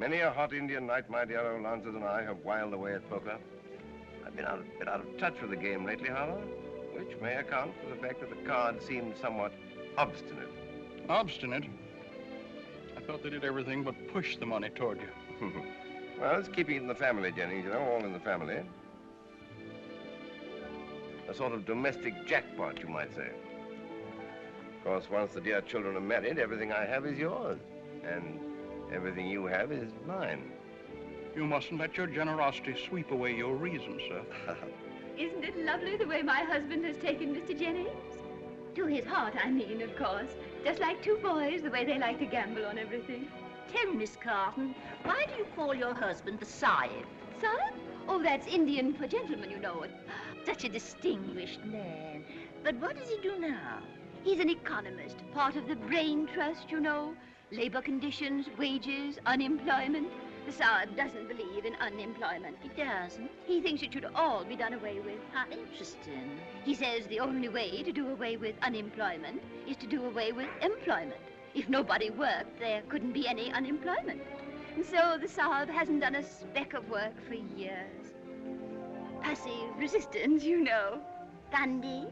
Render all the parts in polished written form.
Many a hot Indian night, my dear old Lancers and I have whiled away at poker. I've been a bit out of touch with the game lately, however, which may account for the fact that the cards seemed somewhat obstinate. Obstinate? I thought they did everything but push the money toward you. Well, it's keeping it in the family, Jennings, you know, all in the family. A sort of domestic jackpot, you might say. Of course, once the dear children are married, everything I have is yours. And everything you have is mine. You mustn't let your generosity sweep away your reason, sir. Isn't it lovely the way my husband has taken Mr. Jennings? To his heart, I mean, of course. Just like two boys, the way they like to gamble on everything. Tell Miss Carton, why do you call your husband the Sahib? Sahib? Oh, that's Indian for gentlemen, you know. Such a distinguished man. But what does he do now? He's an economist, part of the Brain Trust, you know. Labor conditions, wages, unemployment. The Sahib doesn't believe in unemployment. He doesn't? He thinks it should all be done away with. How interesting. He says the only way to do away with unemployment is to do away with employment. If nobody worked, there couldn't be any unemployment. And so the Sahib hasn't done a speck of work for years. Passive resistance, you know. Gandhi?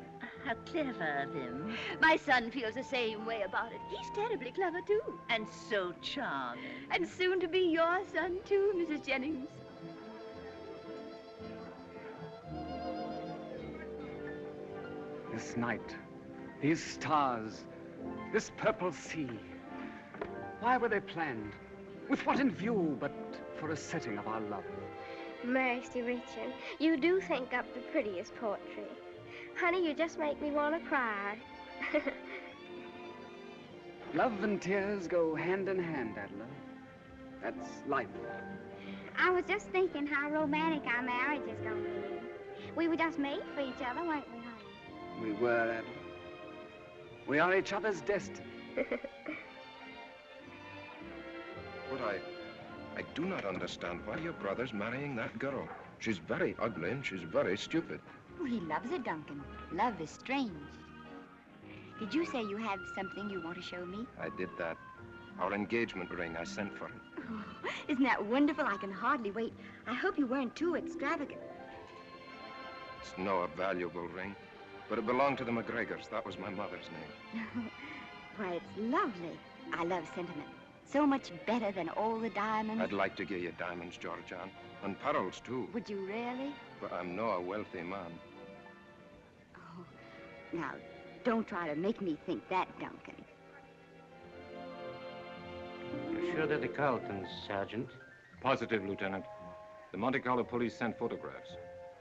How clever of him. My son feels the same way about it. He's terribly clever, too. And so charming. And soon to be your son, too, Mrs. Jennings. This night, these stars, this purple sea. Why were they planned? With what in view but for a setting of our love? Mercy, Richard, you do think up the prettiest poetry. Honey, you just make me want to cry. Love and tears go hand in hand, Adela. That's life. I was just thinking how romantic our marriage is going to be. We were just made for each other, weren't we, honey? We were, Adela. We are each other's destiny. But I do not understand why your brother's marrying that girl. She's very ugly and she's very stupid. Oh, he loves her, Duncan. Love is strange. Did you say you have something you want to show me? I did that. Our engagement ring, I sent for it. Oh, isn't that wonderful? I can hardly wait. I hope you weren't too extravagant. It's no valuable ring, but it belonged to the McGregors. That was my mother's name. Why, it's lovely. I love sentiment. So much better than all the diamonds. I'd like to give you diamonds, Georgian, and pearls, too. Would you really? But I'm no a wealthy man. Oh, now, don't try to make me think that, Duncan. You're sure they're the Carltons, Sergeant? Positive, Lieutenant. The Monte Carlo police sent photographs.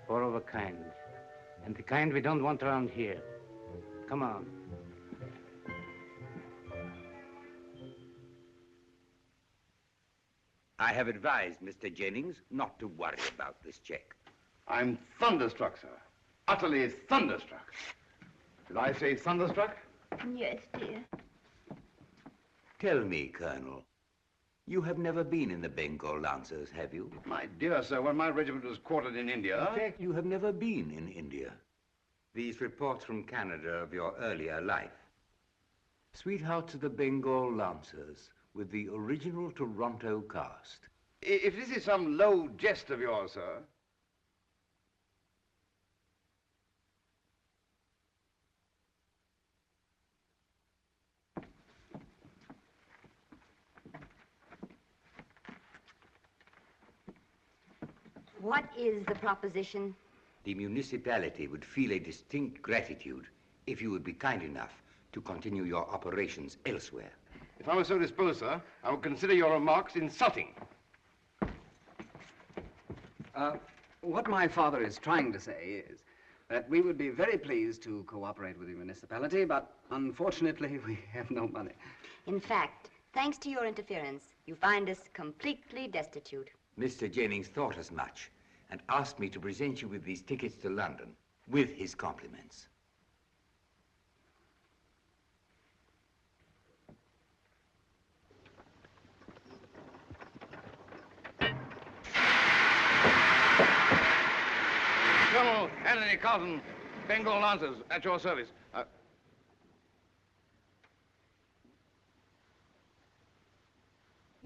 Four of a kind. And the kind we don't want around here. Come on. I have advised Mr. Jennings not to worry about this check. I'm thunderstruck, sir. Utterly thunderstruck. Did I say thunderstruck? Yes, dear. Tell me, Colonel, you have never been in the Bengal Lancers, have you? My dear sir, when my regiment was quartered in India... In fact, you have never been in India. These reports from Canada of your earlier life. Sweethearts of the Bengal Lancers with the original Toronto cast. If this is some low jest of yours, sir... What is the proposition? The municipality would feel a distinct gratitude if you would be kind enough to continue your operations elsewhere. If I were so disposed, sir, I would consider your remarks insulting. What my father is trying to say is that we would be very pleased to cooperate with the municipality, but unfortunately we have no money. In fact, thanks to your interference, you find us completely destitute. Mr. Jennings thought as much and asked me to present you with these tickets to London with his compliments. Colonel Anthony Carlton, Bengal Lancers, at your service.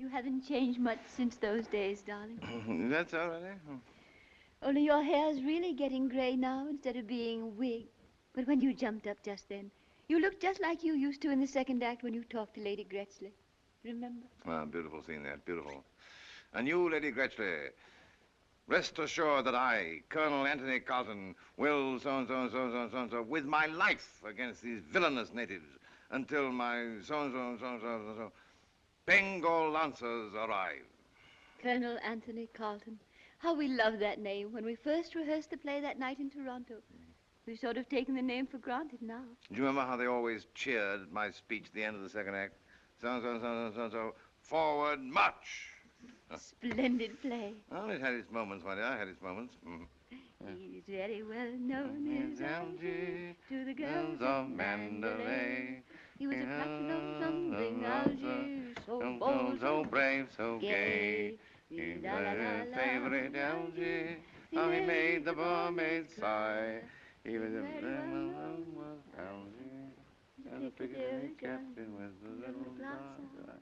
You haven't changed much since those days, darling. That's all right, eh? Only your hair's really getting gray now instead of being wig. But when you jumped up just then, you looked just like you used to in the second act when you talked to Lady Gretchley. Remember? Ah, beautiful scene there, beautiful. And you, Lady Gretchley, rest assured that I, Colonel Anthony Carlton, will so-and-so, with my life against these villainous natives until my so-and-so, Bengal Lancers arrive. Colonel Anthony Carlton. How we loved that name when we first rehearsed the play that night in Toronto. We've sort of taken the name for granted now. Do you remember how they always cheered at my speech at the end of the second act? So, forward, march! Splendid play. Well, it had its moments, my dear, it had its moments. He's very well known as Algy to the girls of Mandalay. He was a platinum something Algy, so bold, so brave, so gay. He's a favorite Algy, how he made the barmaids sigh. He was a Algy, and a Piccadilly captain with the little blonde.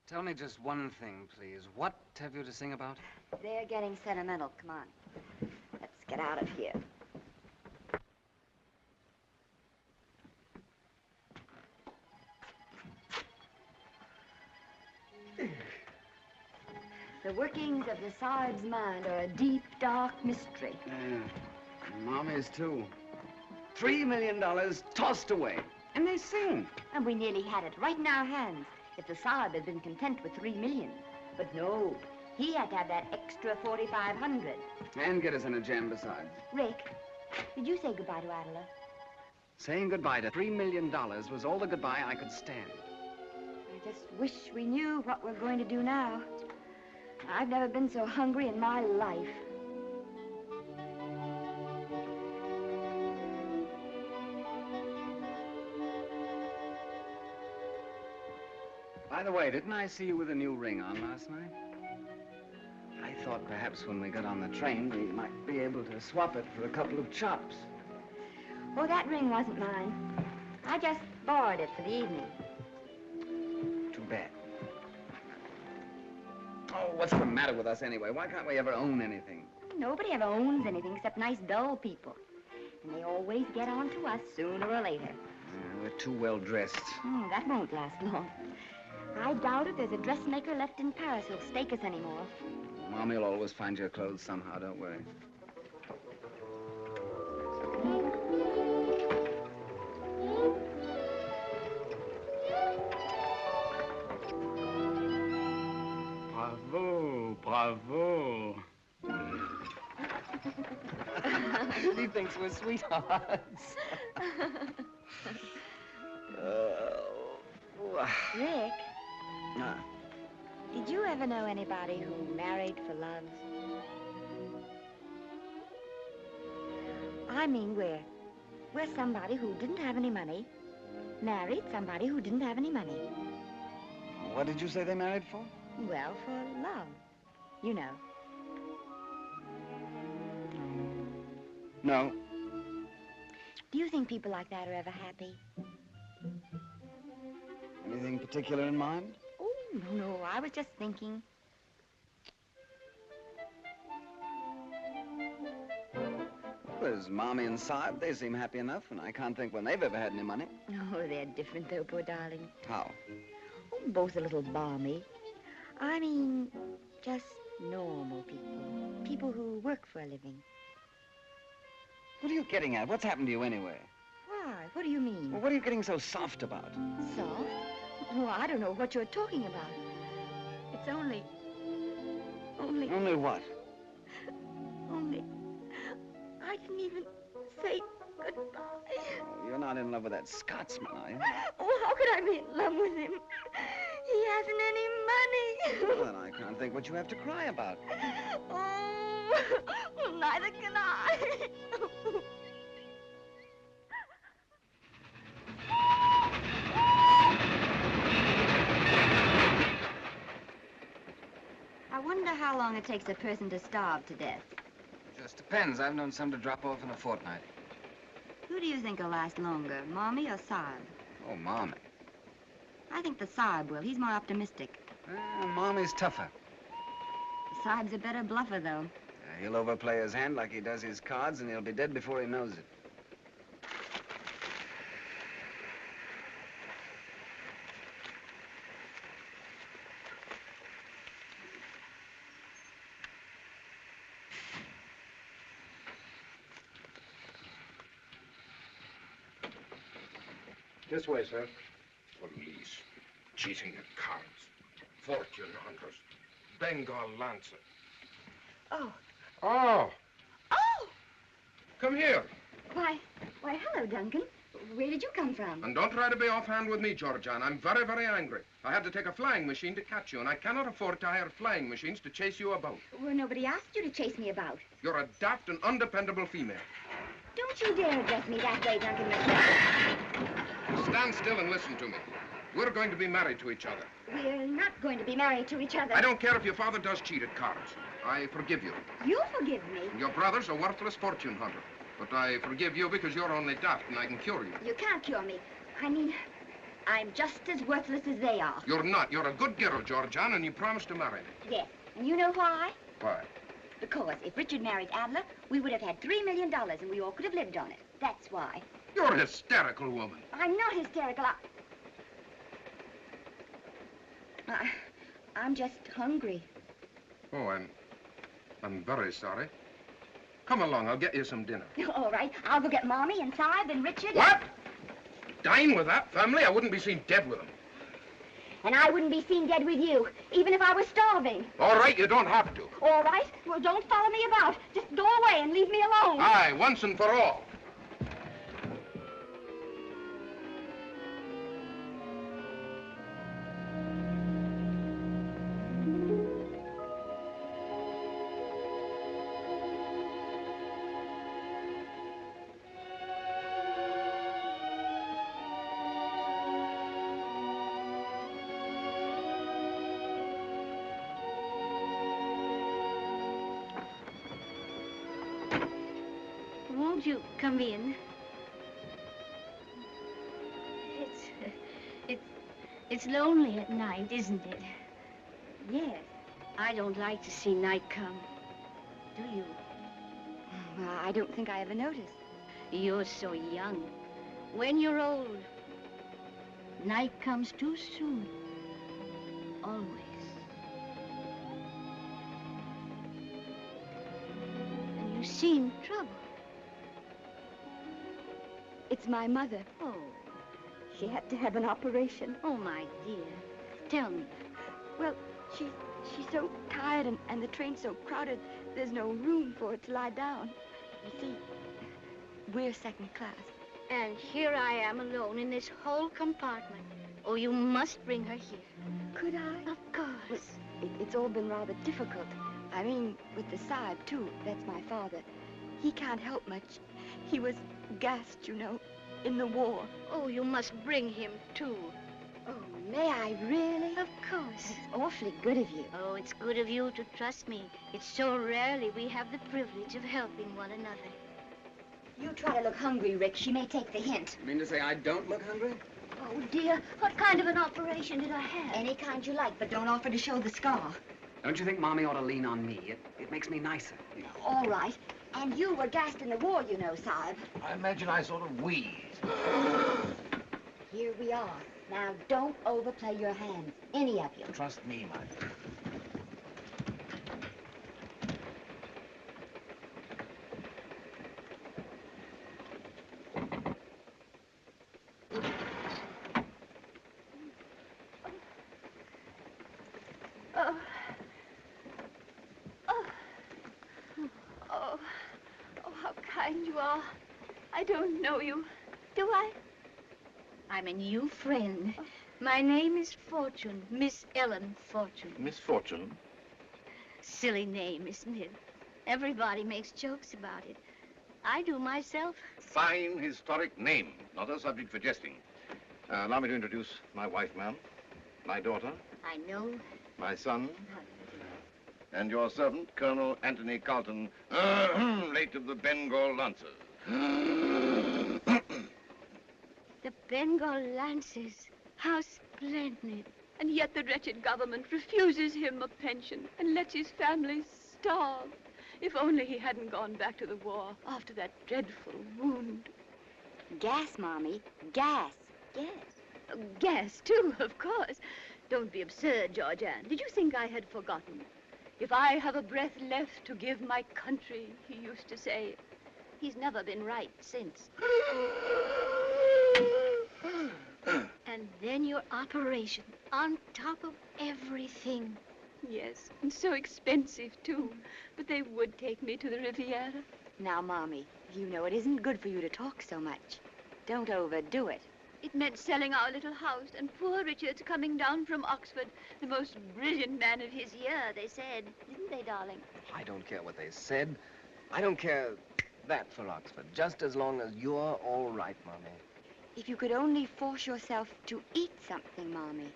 Tell me just one thing, please. What have you to sing about? They're getting sentimental. Come on. Let's get out of here. The workings of the Sahib's mind are a deep, dark mystery. Mommy's too. $3 million tossed away. And they sing. And we nearly had it right in our hands if the Sahib had been content with $3 million. But no, he had to have that extra 4,500. And get us in a jam besides. Rick, did you say goodbye to Adela? Saying goodbye to $3 million was all the goodbye I could stand. I just wish we knew what we're going to do now. I've never been so hungry in my life. By the way, didn't I see you with a new ring on last night? I thought perhaps when we got on the train, we might be able to swap it for a couple of chops. Oh, that ring wasn't mine. I just borrowed it for the evening. Too bad. Oh, what's the matter with us anyway? Why can't we ever own anything? Nobody ever owns anything except nice, dull people. And they always get on to us sooner or later. We're too well dressed. That won't last long. I doubt if there's a dressmaker left in Paris who'll stake us anymore. Mommy will always find your clothes somehow, don't worry. Bravo, bravo. She thinks we're sweethearts. Rick, did you ever know anybody who married for love? I mean, where somebody who didn't have any money married somebody who didn't have any money. What did you say they married for? Well, for love, you know. No. Do you think people like that are ever happy? Anything particular in mind? Oh, no, I was just thinking. Well, there's Mommy and Saab. They seem happy enough, and I can't think when they've ever had any money. Oh, they're different, though, poor darling. How? Oh, both a little balmy. I mean, just normal people. People who work for a living. What are you getting at? What's happened to you anyway? Why? What do you mean? Well, what are you getting so soft about? Soft? Oh, I don't know what you're talking about. It's only... Only what? Only... I didn't even say goodbye. Oh, you're not in love with that Scotsman, are you? Oh, how could I be in love with him? He hasn't any money. Well, then I can't think what you have to cry about. Oh, well, neither can I. I wonder how long it takes a person to starve to death. Just depends. I've known some to drop off in a fortnight. Who do you think will last longer, Mommy or Saab? Oh, Mommy. I think the Sahib will. He's more optimistic. Mommy's tougher. The Sahib's a better bluffer, though. He'll overplay his hand like he does his cards, and he'll be dead before he knows it. This way, sir. Police. Cheating at cards. Fortune hunters. Bengal lancer. Oh. Oh. Oh! Come here. Why, hello, Duncan. Where did you come from? And don't try to be offhand with me, Georgian. I'm very, very angry. I had to take a flying machine to catch you, and I cannot afford to hire flying machines to chase you about. Well, nobody asked you to chase me about. You're a daft and undependable female. Don't you dare address me that way, Duncan McNair. Stand still and listen to me. We're going to be married to each other. We're not going to be married to each other. I don't care if your father does cheat at cards. I forgive you. You forgive me? Your brother's a worthless fortune hunter. But I forgive you because you're only daft and I can cure you. You can't cure me. I mean, I'm just as worthless as they are. You're not. You're a good girl, Georgian, and you promised to marry me. Yes. And you know why? Why? Because if Richard married Adler, we would have had $3 million and we all could have lived on it. That's why. You're a hysterical woman. I'm not hysterical. I'm just hungry. Oh, I'm very sorry. Come along, I'll get you some dinner. All right, I'll go get Mommy and Sahib and Richard. What? Dine with that family? I wouldn't be seen dead with them. And I wouldn't be seen dead with you, even if I was starving. All right, you don't have to. All right? Well, don't follow me about. Just go away and leave me alone. Aye, once and for all. Won't you come in? It's lonely at night, isn't it? Yes. I don't like to see night come. Do you? Well, I don't think I ever noticed. You're so young. When you're old, night comes too soon. Always. And you seem troubled. It's my mother. Oh. She had to have an operation. Oh, my dear. Tell me. Well, she's so tired and the train's so crowded, there's no room for her to lie down. You see, we're second class. And here I am alone in this whole compartment. Oh, you must bring her here. Could I? Of course. Well, it's all been rather difficult. I mean, with the Sahib, too. That's my father. He can't help much. He was gassed, you know, in the war. Oh, you must bring him, too. Oh, may I really? Of course. It's awfully good of you. Oh, it's good of you to trust me. It's so rarely we have the privilege of helping one another. You try to look hungry, Rick. She may take the hint. You mean to say I don't look hungry? Oh, dear, what kind of an operation did I have? Any kind you like, but don't offer to show the scar. Don't you think Mommy ought to lean on me? It makes me nicer. All right. And you were gassed in the war, you know, Sahib. I imagine I sort of wheezed. Here we are. Now, don't overplay your hands, any of you. Trust me, my dear. You are. I don't know you. Do I? I'm a new friend. My name is Fortune. Miss Ellen Fortune. Miss Fortune? Silly name, isn't it? Everybody makes jokes about it. I do myself. Fine historic name. Not a subject for jesting. Allow me to introduce my wife, ma'am. My daughter. I know. My son. And your servant, Colonel Anthony Carlton, late of the Bengal Lancers. The Bengal Lancers. How splendid. And yet the wretched government refuses him a pension and lets his family starve. If only he hadn't gone back to the war after that dreadful wound. Gas, Mommy. Gas. Gas. Gas, too, of course. Don't be absurd, Georgianne. Did you think I had forgotten? If I have a breath left to give my country, he used to say. He's never been right since. And then your operation, on top of everything. Yes, and so expensive, too. But they would take me to the Riviera. Now, Mommy, you know it isn't good for you to talk so much. Don't overdo it. It meant selling our little house, and poor Richard's coming down from Oxford, the most brilliant man of his year, they said. Didn't they, darling? I don't care what they said. I don't care that for Oxford, just as long as you're all right, Mommy. If you could only force yourself to eat something, Mommy.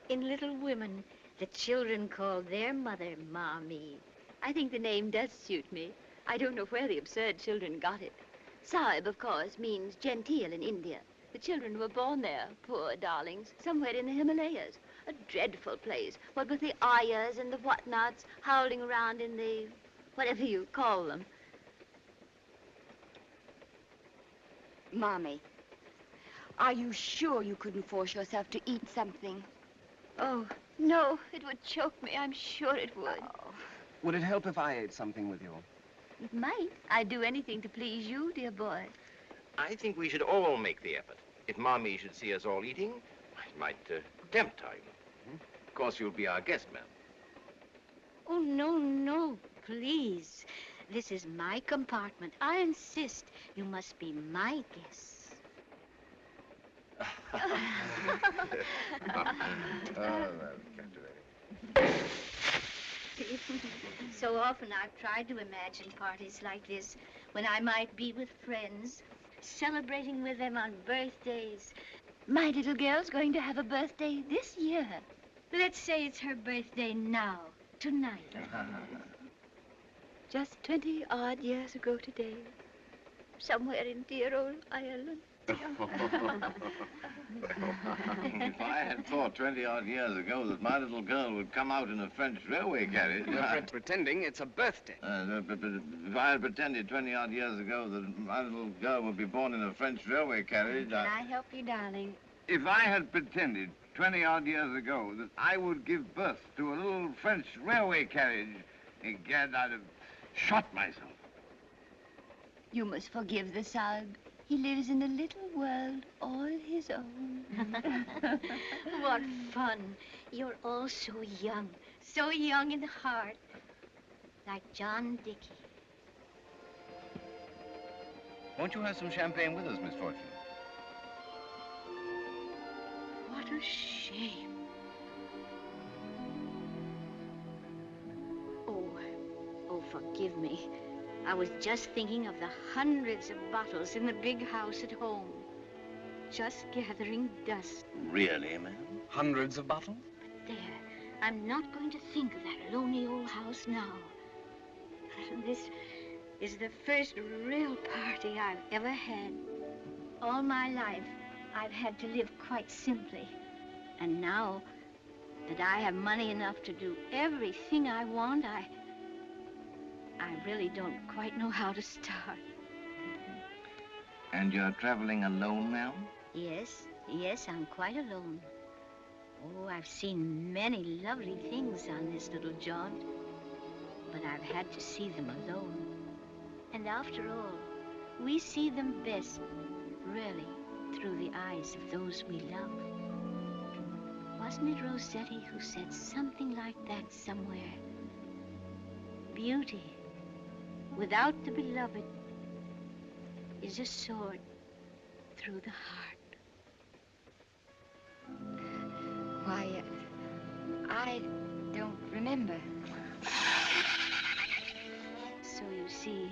In Little Women, the children call their mother Mommy. I think the name does suit me. I don't know where the absurd children got it. Sahib, of course, means genteel in India. The children were born there, poor darlings, somewhere in the Himalayas. A dreadful place, what with the ayahs and the whatnots howling around in the whatever you call them. Mommy, are you sure you couldn't force yourself to eat something? Oh, no, it would choke me. I'm sure it would. Oh. Would it help if I ate something with you? It might. I'd do anything to please you, dear boy. I think we should all make the effort. If Mommy should see us all eating, it might tempt her. Of course, you'll be our guest, ma'am. Oh, no, no, please. This is my compartment. I insist you must be my guests. So often I've tried to imagine parties like this when I might be with friends, celebrating with them on birthdays. My little girl's going to have a birthday this year. Let's say it's her birthday now, tonight. Just 20-odd years ago today, somewhere in dear old Ireland. If I had thought 20-odd years ago that my little girl would come out in a French railway carriage... Pretending it's a birthday. If I had pretended 20-odd years ago that my little girl would be born in a French railway carriage... Can I help you, darling? If I had pretended 20-odd years ago that I would give birth to a little French railway carriage, egad, I'd have shot myself. You must forgive the Sahib. He lives in a little world all his own. What fun. You're all so young in heart, like John Dickey. Won't you have some champagne with us, Miss Fortune? What a shame. Oh, forgive me. I was just thinking of the hundreds of bottles in the big house at home. Just gathering dust. Really, ma'am? Hundreds of bottles? There, I'm not going to think of that lonely old house now. This is the first real party I've ever had. All my life, I've had to live quite simply. And now that I have money enough to do everything I want, I really don't quite know how to start. And you're traveling alone, ma'am? Yes, I'm quite alone. Oh, I've seen many lovely things on this little jaunt, but I've had to see them alone. And after all, we see them best, really, through the eyes of those we love. Wasn't it Rossetti who said something like that somewhere? Beauty without the beloved is a sword through the heart. Why, I don't remember. So you see,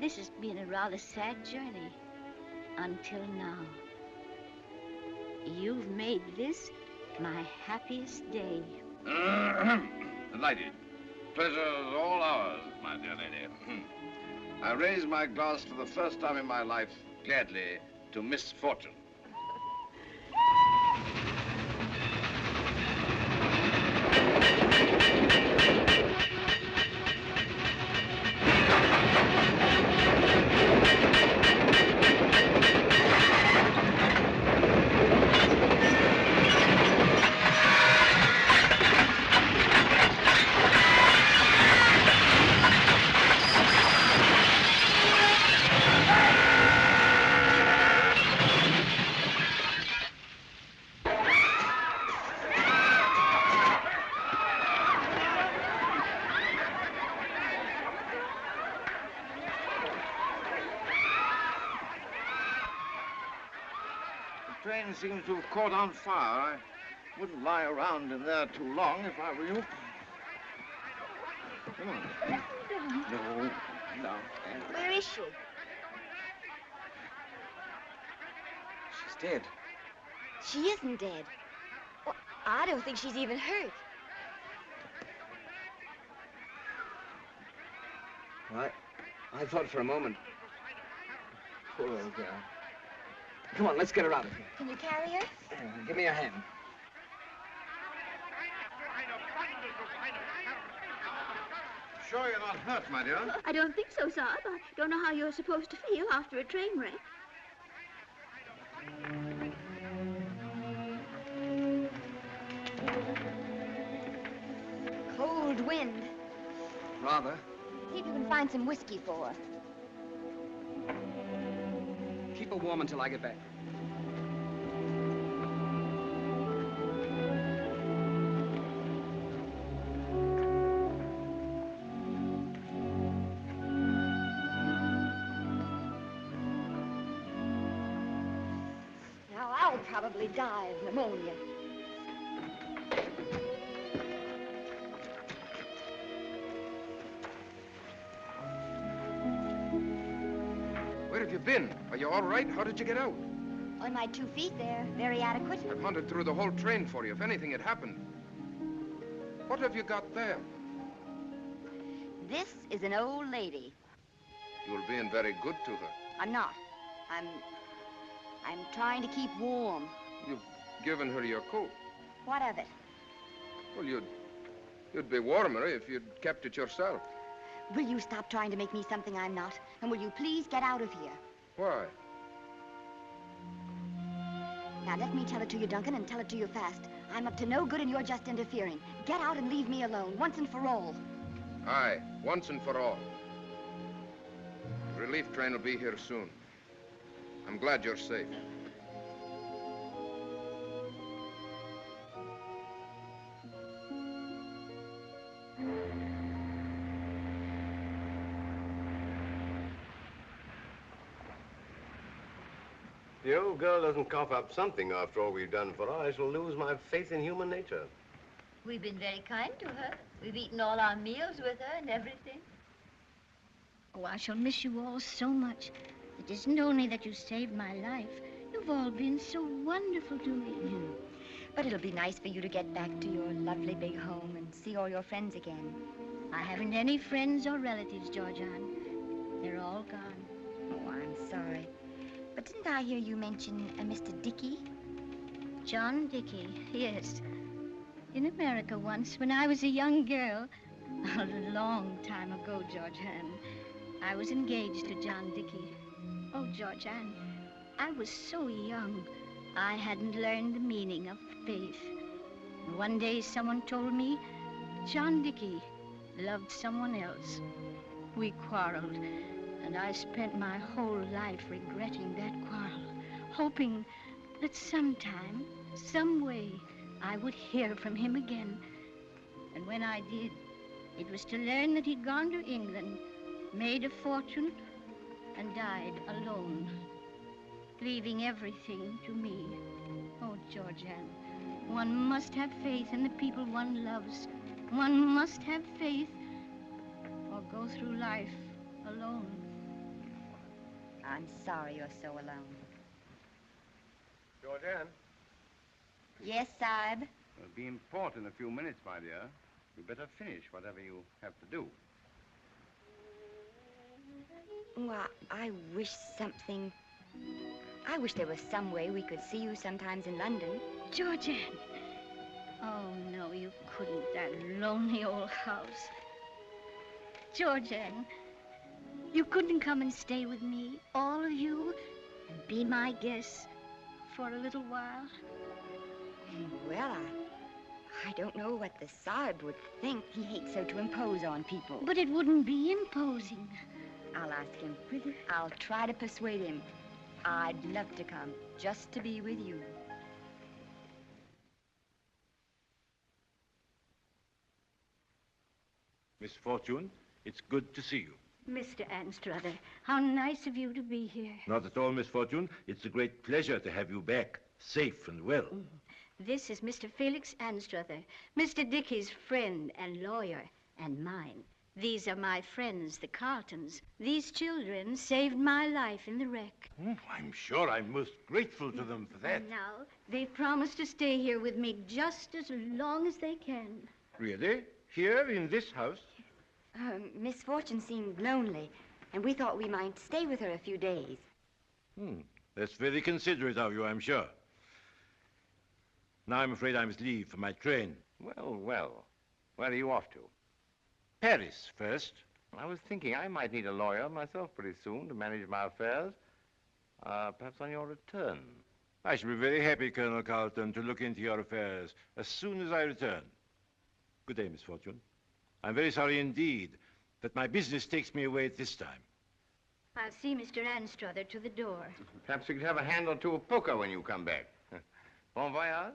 this has been a rather sad journey until now. You've made this my happiest day. Delighted. Pleasure's all ours, my dear lady. I raise my glass for the first time in my life, gladly, to Miss Fortune. train seems to have caught on fire. I wouldn't lie around in there too long if I were you. Come on. No, no. Where is she? She's dead. She isn't dead. Well, I don't think she's even hurt. Well, I thought for a moment. Poor old girl. Come on, let's get her out of here. Can you carry her? Give me a hand. Sure you're not hurt, my dear? I don't think so, Saab. I don't know how you're supposed to feel after a train wreck. Cold wind. Rather. See if you can find some whiskey for her. Keep her warm until I get back. Now, I'll probably die of pneumonia. Where have you been? Are you all right? How did you get out? On my 2 feet, they're very adequate. I've hunted through the whole train for you, if anything had happened. What have you got there? This is an old lady. You're being very good to her. I'm not. I'm trying to keep warm. You've given her your coat. What of it? Well, you'd be warmer if you'd kept it yourself. Will you stop trying to make me something I'm not? And will you please get out of here? Why? Now, let me tell it to you, Duncan, and tell it to you fast. I'm up to no good and you're just interfering. Get out and leave me alone, once and for all. Aye, once and for all. The relief train will be here soon. I'm glad you're safe. The old girl doesn't cough up something after all we've done for her, I shall lose my faith in human nature. We've been very kind to her. We've eaten all our meals with her and everything. Oh, I shall miss you all so much. It isn't only that you saved my life. You've all been so wonderful to me. But it'll be nice for you to get back to your lovely big home and see all your friends again. I haven't any friends or relatives, Georgian. They're all gone. Oh, I'm sorry. But didn't I hear you mention a Mr. Dickey? John Dickey, yes. In America once, when I was a young girl, a long time ago, Georgian, I was engaged to John Dickey. Oh, Georgian, I was so young. I hadn't learned the meaning of faith. One day someone told me John Dickey loved someone else. We quarreled, and I spent my whole life regretting that quarrel, hoping that sometime, some way, I would hear from him again. And when I did, it was to learn that he'd gone to England, made a fortune, and died alone, leaving everything to me. Oh, Georgian, one must have faith in the people one loves. One must have faith or go through life alone. I'm sorry you're so alone. Georgian? Yes, Saib? It'll be in port in a few minutes, my dear. You better finish whatever you have to do. Oh, I wish something... I wish there was some way we could see you sometimes in London. Georgian! Oh, no, you couldn't, that lonely old house. Georgian, you couldn't come and stay with me, all of you, and be my guests for a little while? Well, I don't know what the Saib would think. He hates so to impose on people. But it wouldn't be imposing. I'll ask him. I'll try to persuade him. I'd love to come, just to be with you. Miss Fortune, it's good to see you. Mr. Anstruther, how nice of you to be here. Not at all, Miss Fortune. It's a great pleasure to have you back. safe and well. This is Mr. Felix Anstruther, Mr. Dickey's friend and lawyer, and mine. These are my friends, the Carltons. These children saved my life in the wreck. I'm sure I'm most grateful to them for that. And now, they've promised to stay here with me just as long as they can. Really? Here in this house? Miss Fortune seemed lonely, and we thought we might stay with her a few days. That's very considerate of you, I'm sure. Now I'm afraid I must leave for my train. Well, well. Where are you off to? Paris first. I was thinking I might need a lawyer myself pretty soon to manage my affairs. Perhaps on your return. I shall be very happy, Colonel Carlton, to look into your affairs as soon as I return. Good day, Miss Fortune. I'm very sorry indeed that my business takes me away at this time. I'll see Mr. Anstruther to the door. Perhaps we could have a hand or two of poker when you come back. Bon voyage.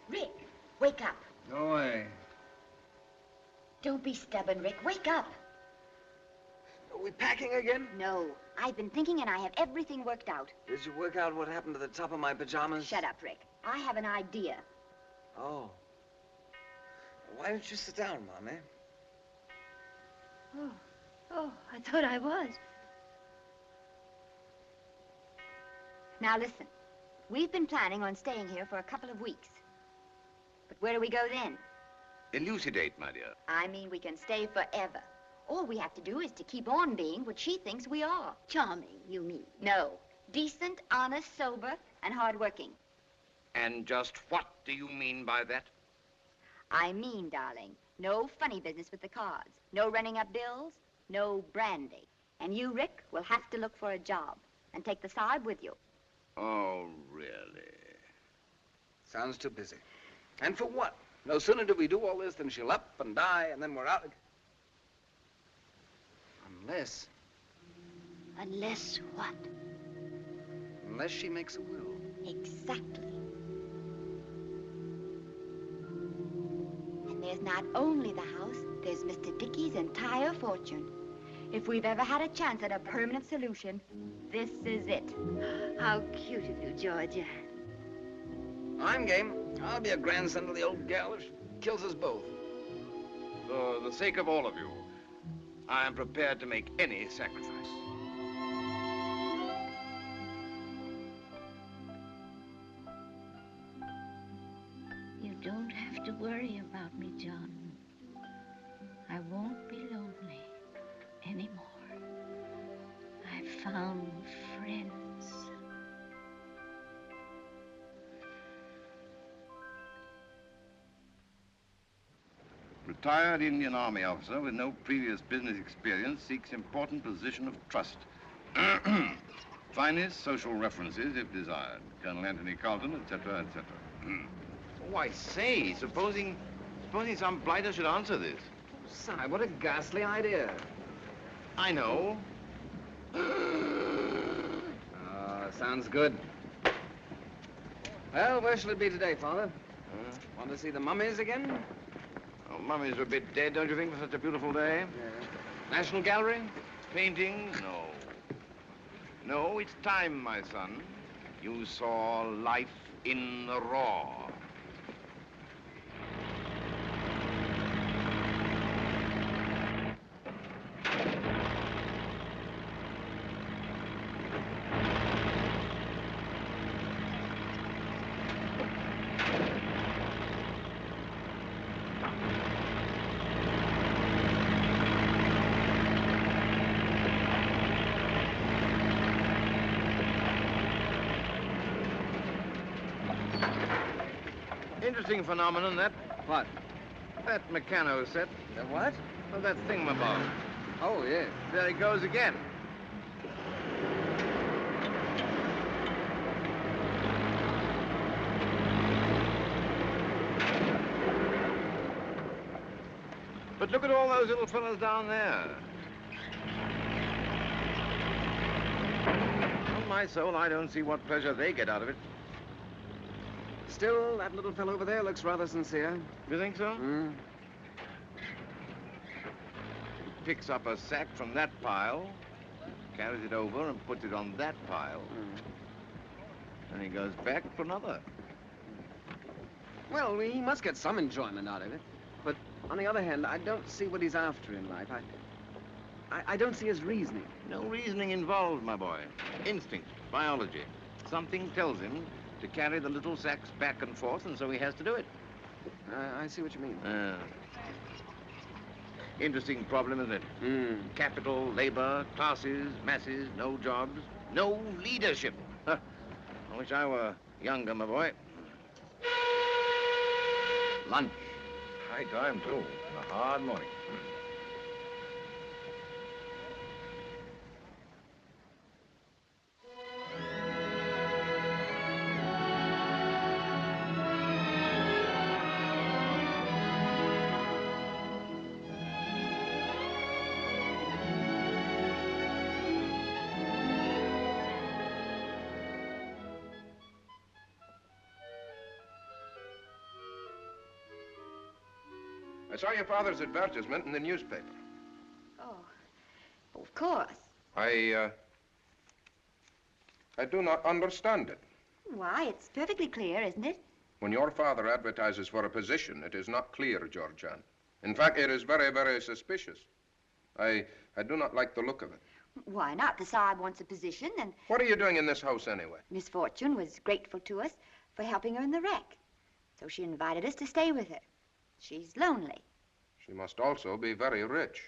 Rick, wake up. No way. Don't be stubborn, Rick. Wake up. Are we packing again? No. I've been thinking and I have everything worked out. Did you work out what happened to the top of my pajamas? Shut up, Rick. I have an idea. Oh. Why don't you sit down, Mommy? Oh, I thought I was. Now listen. We've been planning on staying here for a couple of weeks. But where do we go then? Elucidate, my dear. I mean, we can stay forever. All we have to do is to keep on being what she thinks we are. Charming, you mean? No. Decent, honest, sober, and hardworking. And just what do you mean by that? I mean, darling, no funny business with the cards. No running up bills. No brandy. And you, Rick, will have to look for a job. And take the Saab with you. Oh, really? Sounds too busy. And for what? No sooner do we do all this than she'll up and die, and then we're out. Unless... Unless what? Unless she makes a will. Exactly. And there's not only the house, there's Mr. Dickey's entire fortune. If we've ever had a chance at a permanent solution, this is it. How cute of you, Georgia. I'm game. I'll be a grandson to the old gal if she kills us both. For the sake of all of you, I am prepared to make any sacrifice. You don't have to worry about me, John. I won't be lonely anymore. I've found friends. Retired Indian Army officer with no previous business experience seeks important position of trust. Finest social references if desired. Colonel Anthony Carlton, etc., etc. Oh, I say, supposing some blighter should answer this. Si, what a ghastly idea. I know. Sounds good. Well, where shall it be today, Father? Want to see the mummies again? Oh, mummies are a bit dead, don't you think, for such a beautiful day? Yeah. National Gallery? Painting? No. No, it's time, my son. You saw life in the raw. Interesting phenomenon, that. What? That mechano set. The what? Well, that thingamabob. Oh, yeah. There he goes again. But look at all those little fellows down there. Upon my soul, I don't see what pleasure they get out of it. Still, that little fellow over there looks rather sincere. You think so? Hmm. He picks up a sack from that pile, carries it over and puts it on that pile. And he goes back for another. Well, he must get some enjoyment out of it. But on the other hand, I don't see what he's after in life. I don't see his reasoning. No reasoning involved, my boy. Instinct, biology. Something tells him to carry the little sacks back and forth, and so he has to do it. I see what you mean. Interesting problem, isn't it? Capital, labor, classes, masses, no jobs, no leadership. I wish I were younger, my boy. Lunch. High time, too. And a hard morning. I saw your father's advertisement in the newspaper. Oh, of course. I do not understand it. Why, it's perfectly clear, isn't it? When your father advertises for a position, it is not clear, Georgian. In fact, it is very, very suspicious. I do not like the look of it. Why not? The Saab wants a position, and What are you doing in this house, anyway? Miss Fortune was grateful to us for helping her in the wreck. So she invited us to stay with her. She's lonely. She must also be very rich.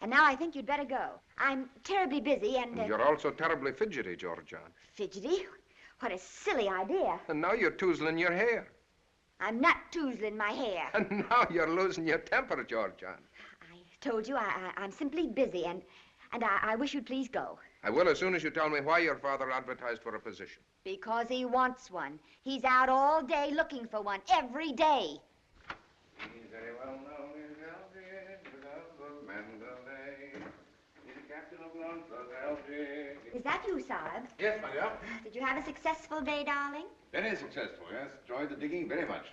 And now I think you'd better go. I'm terribly busy and... You're also terribly fidgety, Georgian. Fidgety? What a silly idea. And now you're toozling your hair. I'm not toozling my hair. And now you're losing your temper, Georgian. Told you I'm simply busy, and I wish you'd please go. I will as soon as you tell me why your father advertised for a position. Because he wants one. He's out all day looking for one, every day. He's very well known in Algiers, without Mandalay. He's the captain of London's Algiers. Is that you, Saab? Yes, my dear. Did you have a successful day, darling? Very successful, yes. Enjoyed the digging very much.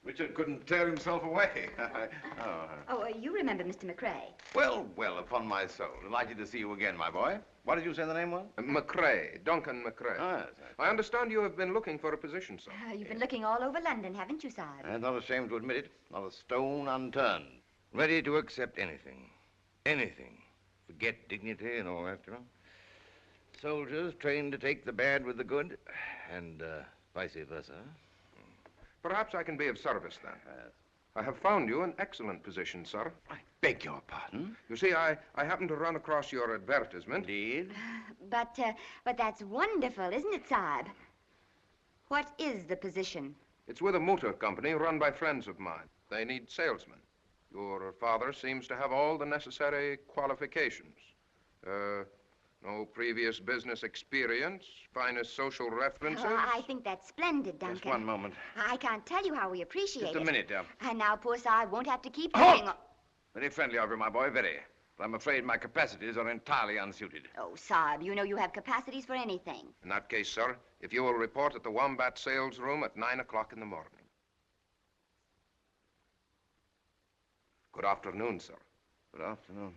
Richard couldn't tear himself away. You remember Mr. McCrae. Well, upon my soul. Delighted to see you again, my boy. What did you say the name was? McCrae, Duncan McCrae. Oh, yes. I understand you have been looking for a position, sir. You've been looking all over London, haven't you, Saab? I'm not ashamed to admit it. Not a stone unturned. Ready to accept anything. Anything. Forget dignity and all that, you know. Soldiers trained to take the bad with the good, and vice versa. Perhaps I can be of service, then. I have found you an excellent position, sir. I beg your pardon? You see, I happened to run across your advertisement. Indeed? But that's wonderful, isn't it, Saab? What is the position? It's with a motor company run by friends of mine. They need salesmen. Your father seems to have all the necessary qualifications. No previous business experience, finest social references. I think that's splendid, Duncan. Just one moment. I can't tell you how we appreciate it. Just a minute, dear. And now poor Saab won't have to keep Halt! doing... Very friendly of you, my boy, very. But I'm afraid my capacities are entirely unsuited. Oh, Saab, you know you have capacities for anything. In that case, sir, if you will report at the Wombat sales room at 9 o'clock in the morning. Good afternoon, sir. Good afternoon.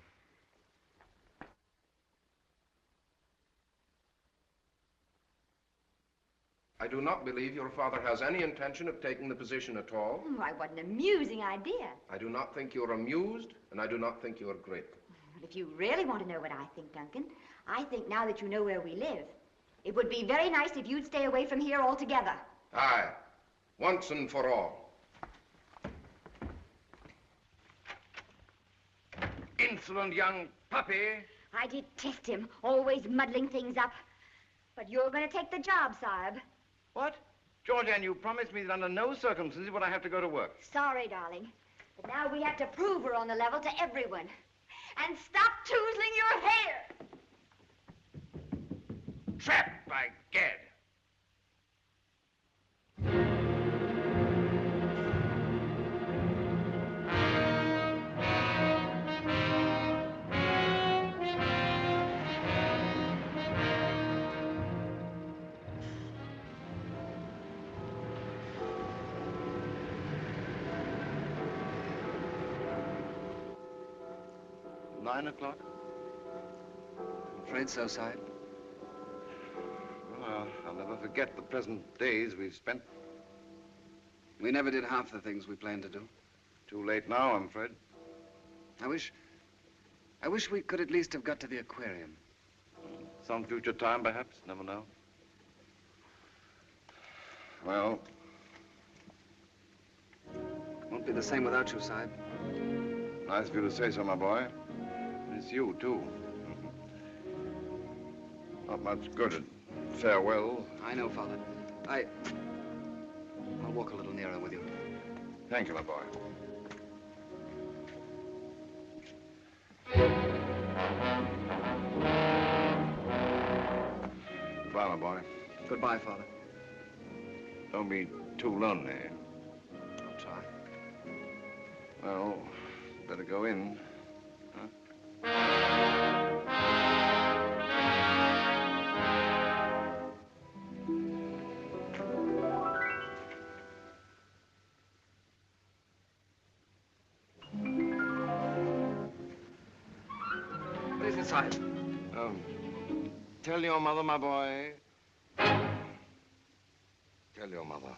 I do not believe your father has any intention of taking the position at all. Why, what an amusing idea. I do not think you're amused, and I do not think you're grateful. But if you really want to know what I think, Duncan, I think now that you know where we live, it would be very nice if you'd stay away from here altogether. Aye, once and for all. Insolent young puppy. I detest him, always muddling things up. But you're going to take the job, Saab. What? Georgian, you promised me that under no circumstances would I have to go to work. Sorry, darling. But now we have to prove we're on the level to everyone. And stop toozling your hair! Trapped, by gad. 9 o'clock? I'm afraid so, Sahib. Well, I'll never forget the pleasant days we've spent. We never did half the things we planned to do. Too late now, I'm afraid. I wish we could at least have got to the aquarium. Some future time, perhaps. Never know. Well, won't be the same without you, Sahib. Nice of you to say so, my boy. It's you, too. Not much good at farewell. I know, Father. I'll walk a little nearer with you. Thank you, my boy. Goodbye, my boy. Goodbye, Father. Don't be too lonely. I'll try. Well, better go in. Huh? What is it, Sahib? Tell your mother, my boy. Tell your mother.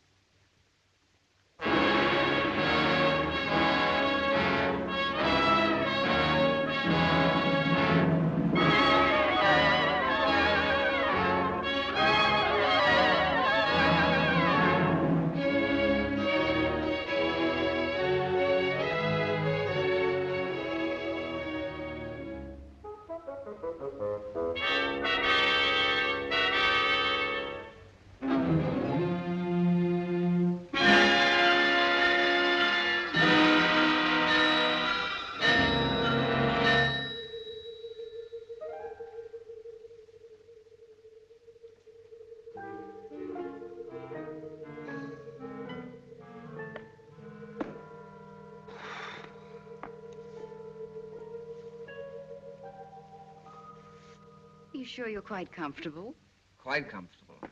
Are you sure you're quite comfortable? Quite comfortable. Do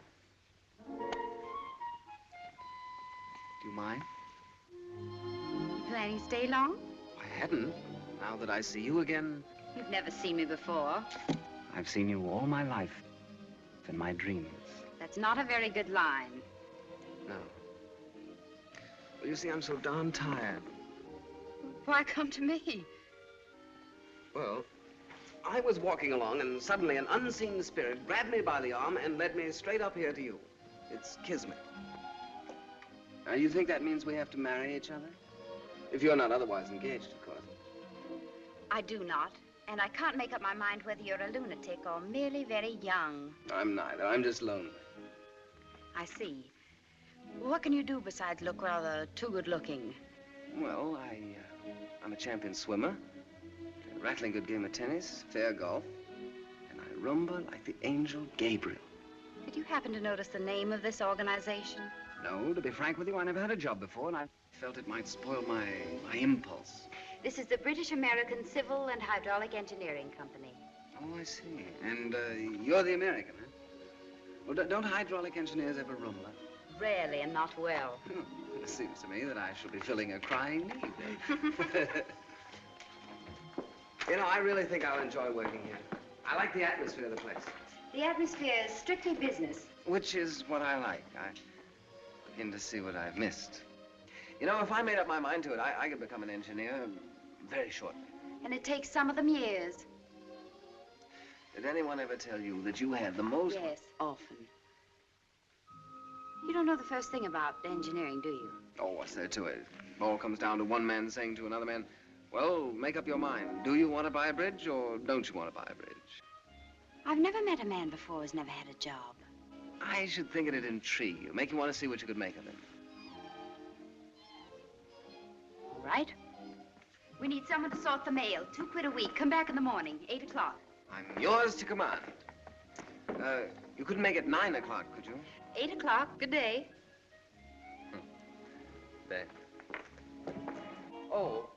you mind? You planning to stay long? I hadn't. Now that I see you again, You've never seen me before. I've seen you all my life. In my dreams. That's not a very good line. No. Well, you see, I'm so darn tired. Why come to me? Well, I was walking along and suddenly an unseen spirit grabbed me by the arm and led me straight up here to you. It's kismet. Now, you think that means we have to marry each other? If you're not otherwise engaged, of course. I do not. And I can't make up my mind whether you're a lunatic or merely very young. I'm neither. I'm just lonely. I see. What can you do besides look rather too good-looking? Well, I'm a champion swimmer, a rattling good game of tennis, fair golf, and I rumba like the angel Gabriel. Did you happen to notice the name of this organization? No, to be frank with you, I never had a job before, and I felt it might spoil my impulse. This is the British American Civil and Hydraulic Engineering Company. Oh, I see. And you're the American, huh? Well, don't hydraulic engineers ever rumba? Rarely and not well. It seems to me that I shall be filling a crying need. You know, I really think I'll enjoy working here. I like the atmosphere of the place. The atmosphere is strictly business. Which is what I like. I begin to see what I've missed. You know, if I made up my mind to it, I could become an engineer very shortly. And it takes some of them years. Did anyone ever tell you that you had the most... Yes, often. You don't know the first thing about engineering, do you? Oh, what's there to it? It all comes down to one man saying to another man, well, make up your mind. Do you want to buy a bridge or don't you want to buy a bridge? I've never met a man before who's never had a job. I should think it'd intrigue you, make you want to see what you could make of him. All right. We need someone to sort the mail. £2 a week. Come back in the morning, 8 o'clock. I'm yours to command. You couldn't make it 9 o'clock, could you? 8 o'clock. Good day. There. Oh,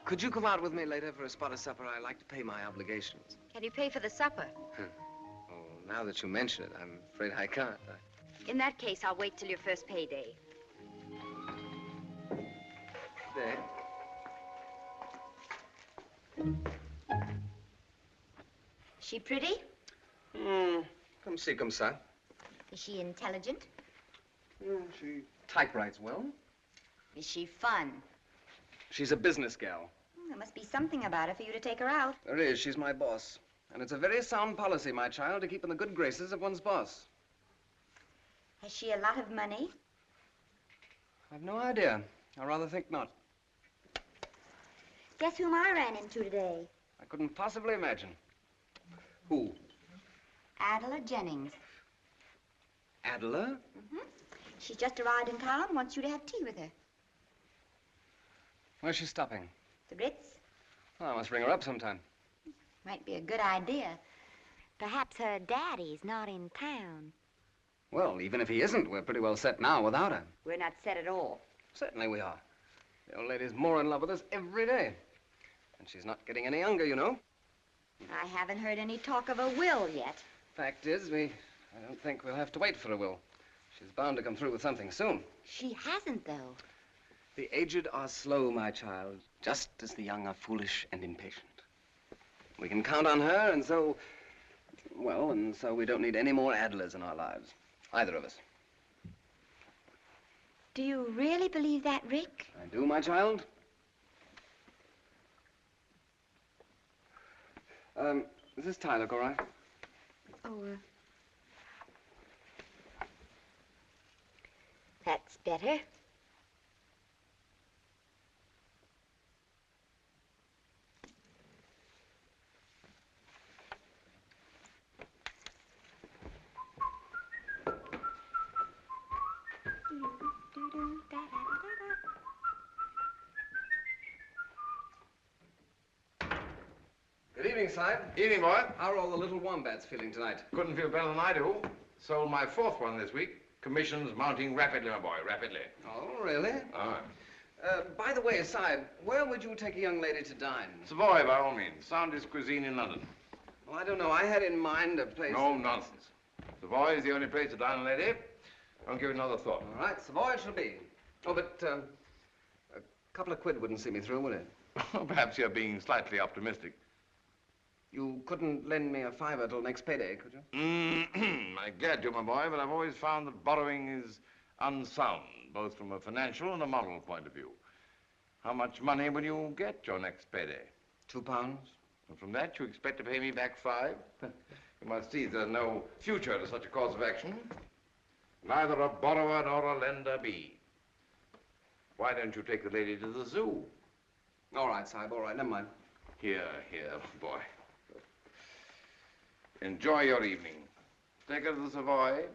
could you come out with me later for a spot of supper? I like to pay my obligations. Can you pay for the supper? Oh, now that you mention it, I'm afraid I can't. In that case, I'll wait till your first payday. There. She pretty? Come see, come ça. Is she intelligent? She typewrites well. Is she fun? She's a business gal. There must be something about her for you to take her out. There is. She's my boss. And it's a very sound policy, my child, to keep in the good graces of one's boss. Has she a lot of money? I've no idea. I rather think not. Guess whom I ran into today? I couldn't possibly imagine. Who? Adela Jennings. Adela? She's just arrived in town and wants you to have tea with her. Where's she stopping? The Ritz? Oh, I must ring her up sometime. Might be a good idea. Perhaps her daddy's not in town. Well, even if he isn't, we're pretty well set now without her. We're not set at all. Certainly we are. The old lady's more in love with us every day. And she's not getting any younger, you know. I haven't heard any talk of a will yet. Fact is, I don't think we'll have to wait for a will. She's bound to come through with something soon. She hasn't, though. The aged are slow, my child, just as the young are foolish and impatient. We can count on her, and so we don't need any more Adlers in our lives. Either of us. Do you really believe that, Rick? I do, my child. Does this tie look all right? Oh, that's better. Good evening, Side. Evening, boy. How are all the little wombats feeling tonight? Couldn't feel better than I do. Sold my 4th one this week. Commissions mounting rapidly, my boy, rapidly. Oh, really? Ah. By the way, Side, where would you take a young lady to dine? Savoy, by all means. Soundest cuisine in London. Well, I don't know. I had in mind a place... No nonsense. Savoy is the only place to dine a lady. Don't give it another thought. All right, Savoy it shall be. Oh, but a couple of quid wouldn't see me through, would it? Perhaps you're being slightly optimistic. You couldn't lend me a $5 till next payday, could you? I'm glad to, my boy, but I've always found that borrowing is unsound, both from a financial and a moral point of view. How much money will you get your next payday? £2. And from that, you expect to pay me back 5? You must see there's no future to such a course of action. Neither a borrower nor a lender be. Why don't you take the lady to the zoo? All right, Sahib, all right, never mind. Here, boy. Enjoy your evening. Take her to the Savoy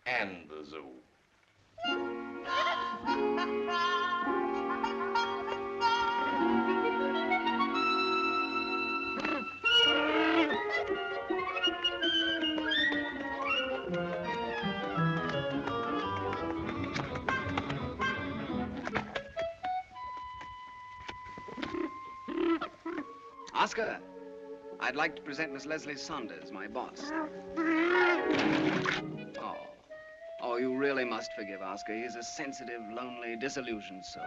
and the zoo. Oscar, I'd like to present Miss Leslie Saunders, my boss. Oh, you really must forgive Oscar. He's a sensitive, lonely, disillusioned soul.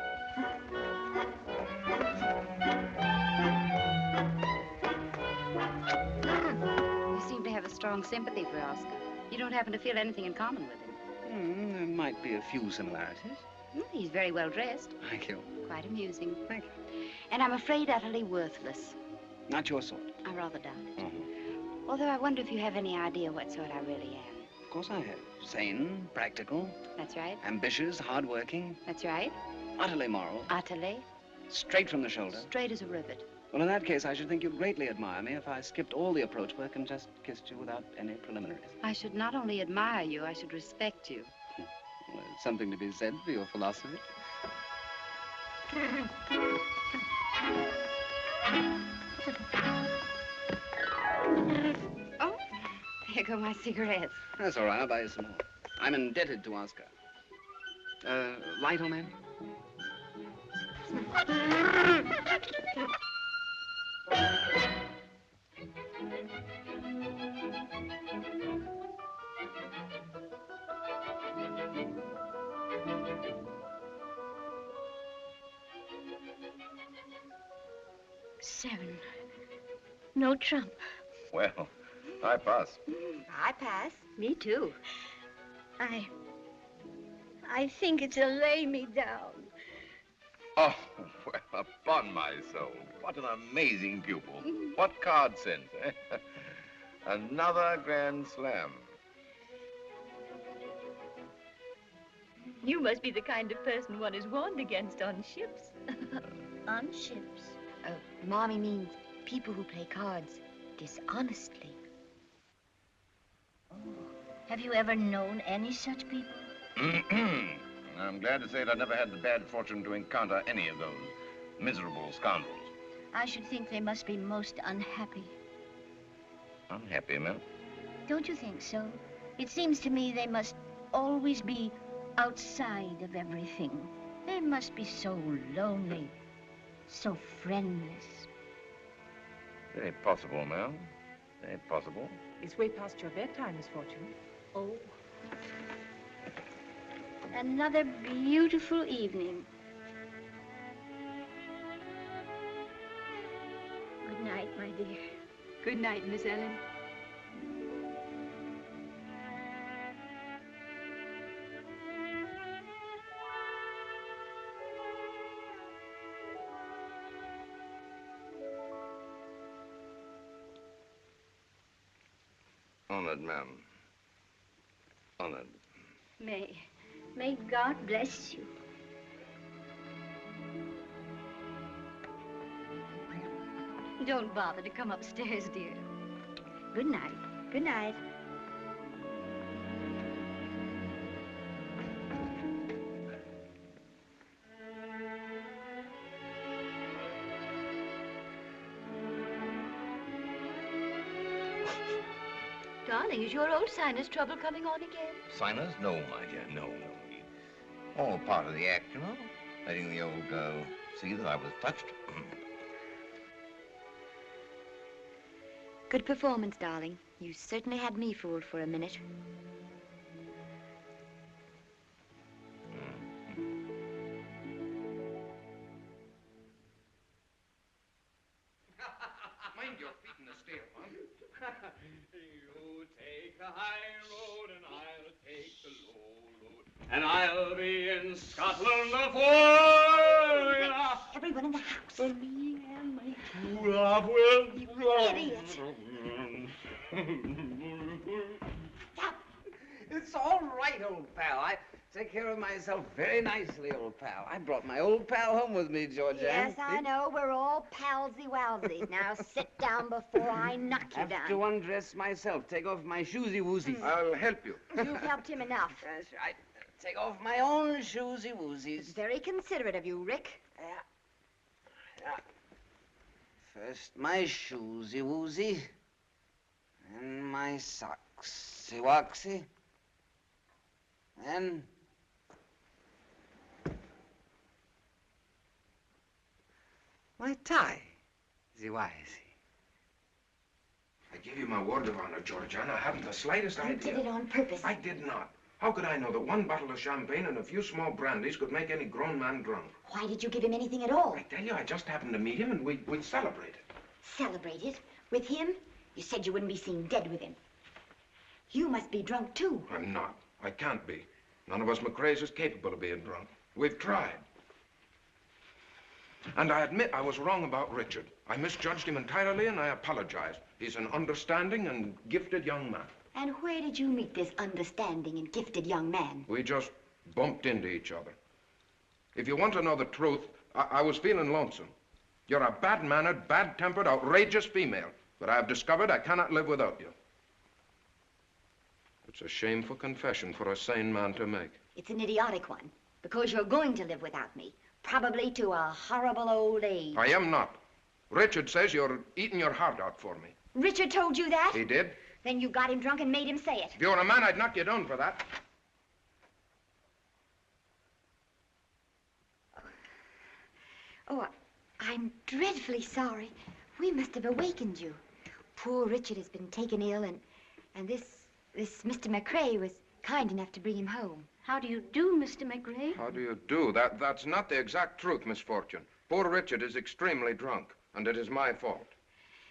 You seem to have a strong sympathy for Oscar. You don't happen to feel anything in common with him. There might be a few similarities. He's very well dressed. Thank you. Quite amusing. Thank you. And I'm afraid utterly worthless. Not your sort. I rather doubt it. Although I wonder if you have any idea what sort I really am. Of course I have. Sane, practical. That's right. Ambitious, hardworking. That's right. Utterly moral. Utterly. Straight from the shoulder. Straight as a rivet. Well, in that case, I should think you'd greatly admire me if I skipped all the approach work and just kissed you without any preliminaries. I should not only admire you, I should respect you. Well, there's something to be said for your philosophy. Oh, there go my cigarettes. That's all right. I'll buy you some more. I'm indebted to Oscar. Light, old man? Seven. No trump. Well, I pass. I pass. Me too. I think it's a lay me down. Oh, well, upon my soul, what an amazing pupil. What card sense, eh? Another grand slam. You must be the kind of person one is warned against on ships. On ships. Mommy means people who play cards dishonestly. Have you ever known any such people? I'm glad to say that I never had the bad fortune to encounter any of those miserable scoundrels. I should think they must be most unhappy. Unhappy, ma'am? Don't you think so? It seems to me they must always be outside of everything. They must be so lonely, so friendless. Very possible, ma'am. Very possible. It's way past your bedtime, Miss Fortune. Oh. Another beautiful evening. Good night, my dear. Good night, Miss Ellen. Honored, ma'am. Honored. May God bless you. Don't bother to come upstairs, dear. Good night. Good night. Darling, is your old sinus trouble coming on again? Sinus? No, my dear, no. All part of the act, you know. Letting the old girl see that I was touched. Good performance, darling. You certainly had me fooled for a minute. Mind your feet in the stair, Mom. You take the high road and I'll take the low road. And I'll be in Scotland before everyone in the house. For me and my true love will. You idiot. Stop. It's all right, old pal. I take care of myself very nicely, old pal. I brought my old pal home with me, Georgia. Yes, I know. We're all palsy-walsy. Now sit down before I knock you Have down. to undress myself. Take off my shoesy-woosies. I'll help you. You've helped him enough. That's right. Take off my own shoesy-woosies. It's very considerate of you, Rick. Yeah. First my shoesy-woosie. Then my socksy-wocksy. Then my tie, the-wisey. I give you my word of honor, Georgiana. I haven't the slightest idea. You did it on purpose. I did not. How could I know that one bottle of champagne and a few small brandies could make any grown man drunk? Why did you give him anything at all? I tell you, I just happened to meet him and we'd celebrated. Celebrated? With him? You said you wouldn't be seen dead with him. You must be drunk, too. I'm not. I can't be. None of us McRae's is capable of being drunk. We've tried. And I admit I was wrong about Richard. I misjudged him entirely, and I apologize. He's an understanding and gifted young man. And where did you meet this understanding and gifted young man? We just bumped into each other. If you want to know the truth, I was feeling lonesome. You're a bad-mannered, bad-tempered, outrageous female, but I have discovered I cannot live without you. It's a shameful confession for a sane man to make. It's an idiotic one, because you're going to live without me, probably to a horrible old age. I am not. Richard says you're eating your heart out for me. Richard told you that? He did. Then you got him drunk and made him say it. If you were a man, I'd knock you down for that. Oh, I'm dreadfully sorry. We must have awakened you. Poor Richard has been taken ill, and this Mr. McRae was kind enough to bring him home. How do you do, Mr. McRae? How do you do? That's not the exact truth, Miss Fortune. Poor Richard is extremely drunk, and it is my fault.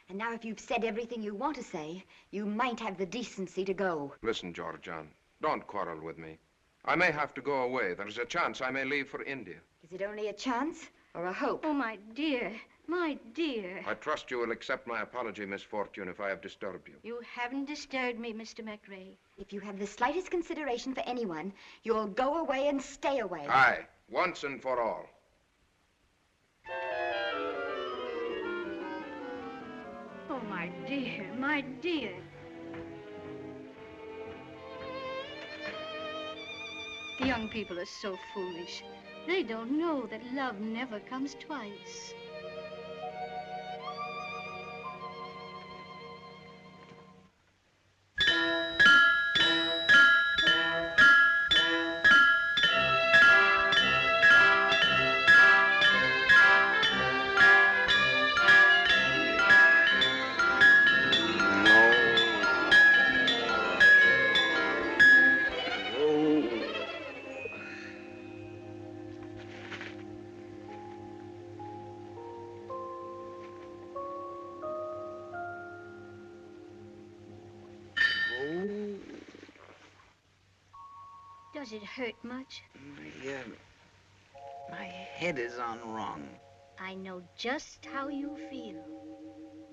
And now if you've said everything you want to say, you might have the decency to go. Listen, Georgian, don't quarrel with me. I may have to go away. There's a chance I may leave for India. Is it only a chance or a hope? Oh, my dear. My dear. I trust you will accept my apology, Miss Fortune, if I have disturbed you. You haven't disturbed me, Mr. McRae. If you have the slightest consideration for anyone, you'll go away and stay away. Aye, once and for all. Oh, my dear, my dear. Young people are so foolish. They don't know that love never comes twice. Does it hurt much? My head is on wrong. I know just how you feel.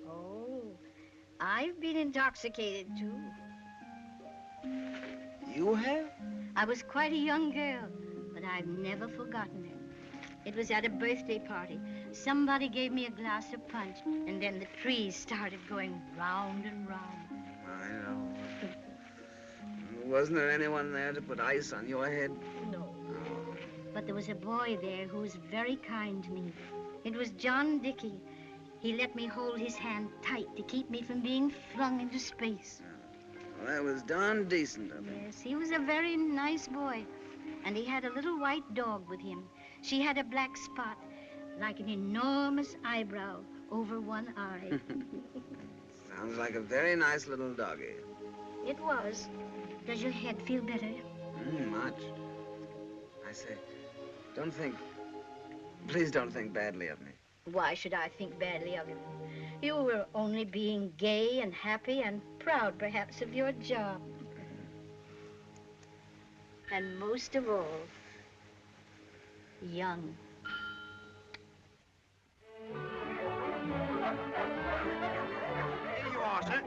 Oh, I've been intoxicated, too. You have? I was quite a young girl, but I've never forgotten it. It was at a birthday party. Somebody gave me a glass of punch, and then the trees started going round and round. I know. Wasn't there anyone there to put ice on your head? No. But there was a boy there who was very kind to me. It was John Dickey. He let me hold his hand tight to keep me from being flung into space. Well, that was darn decent of him. Yes, he was a very nice boy. And he had a little white dog with him. She had a black spot, like an enormous eyebrow over one eye. Sounds like a very nice little doggy. It was. Does your head feel better? Much. I say, please don't think badly of me. Why should I think badly of you? You were only being gay and happy and proud, perhaps, of your job. And most of all, young. Here you are, sir.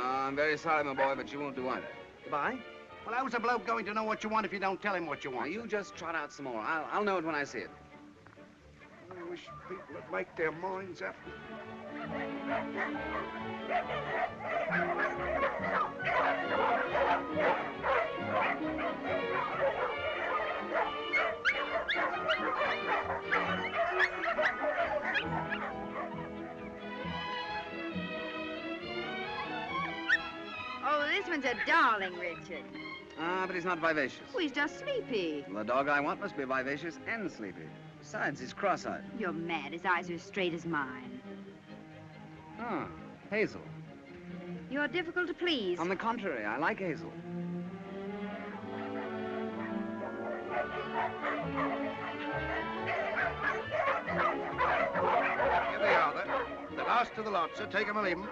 I'm very sorry, my boy, but you won't do either. Goodbye. Well, how's a bloke going to know what you want if you don't tell him what you want? Now, you just trot out some more. I'll know it when I see it. I wish people would make their minds up. Oh, this one's a darling, Richard. But he's not vivacious. Oh, he's just sleepy. The dog I want must be vivacious and sleepy. Besides, he's cross-eyed. You're mad. His eyes are as straight as mine. Hazel. You're difficult to please. On the contrary, I like Hazel. Here they are, then. The last of the lot, sir. Take 'em or leave 'em.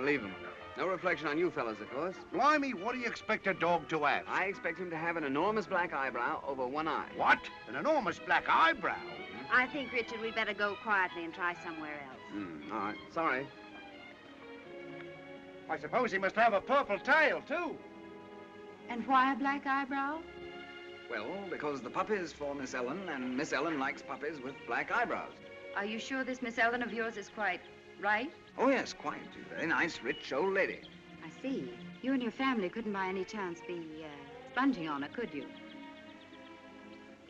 Leave him. No reflection on you fellas, of course. Blimey, what do you expect a dog to have? I expect him to have an enormous black eyebrow over one eye. What? An enormous black eyebrow? I think, Richard, we'd better go quietly and try somewhere else. All right. Sorry. I suppose he must have a purple tail, too. And why a black eyebrow? Well, because the puppy's for Miss Ellen, and Miss Ellen likes puppies with black eyebrows. Are you sure this Miss Ellen of yours is quite right? Oh, yes, quite. She's a very nice, rich old lady. I see. You and your family couldn't by any chance be sponging on her, could you?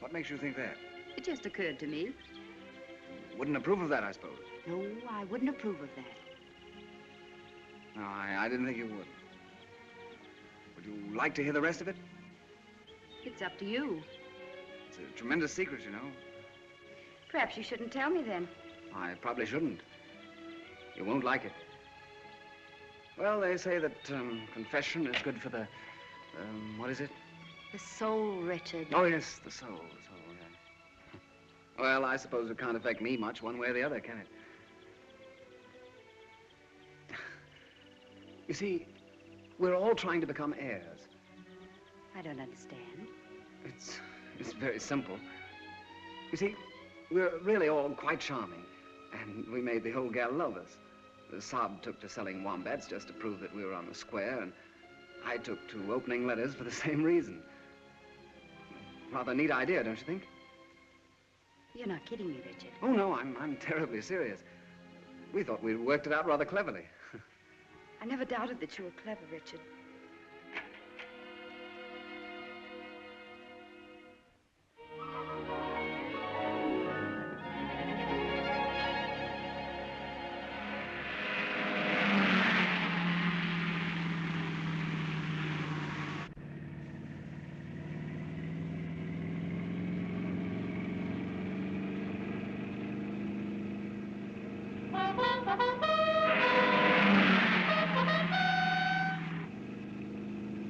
What makes you think that? It just occurred to me. Wouldn't approve of that, I suppose. No, I wouldn't approve of that. No, I didn't think you would. Would you like to hear the rest of it? It's up to you. It's a tremendous secret, you know. Perhaps you shouldn't tell me then. I probably shouldn't. You won't like it. Well, they say that confession is good for the, what is it? The soul, Richard. Oh, yes, the soul, yeah. Well, I suppose it can't affect me much one way or the other, can it? You see, we're all trying to become heirs. I don't understand. It's very simple. You see, we're really all quite charming, and we made the whole gal love us. The Saab took to selling wombats just to prove that we were on the square, and I took to opening letters for the same reason. Rather neat idea, don't you think? You're not kidding me, Richard. Oh, no, I'm terribly serious. We thought we'd worked it out rather cleverly. I never doubted that you were clever, Richard.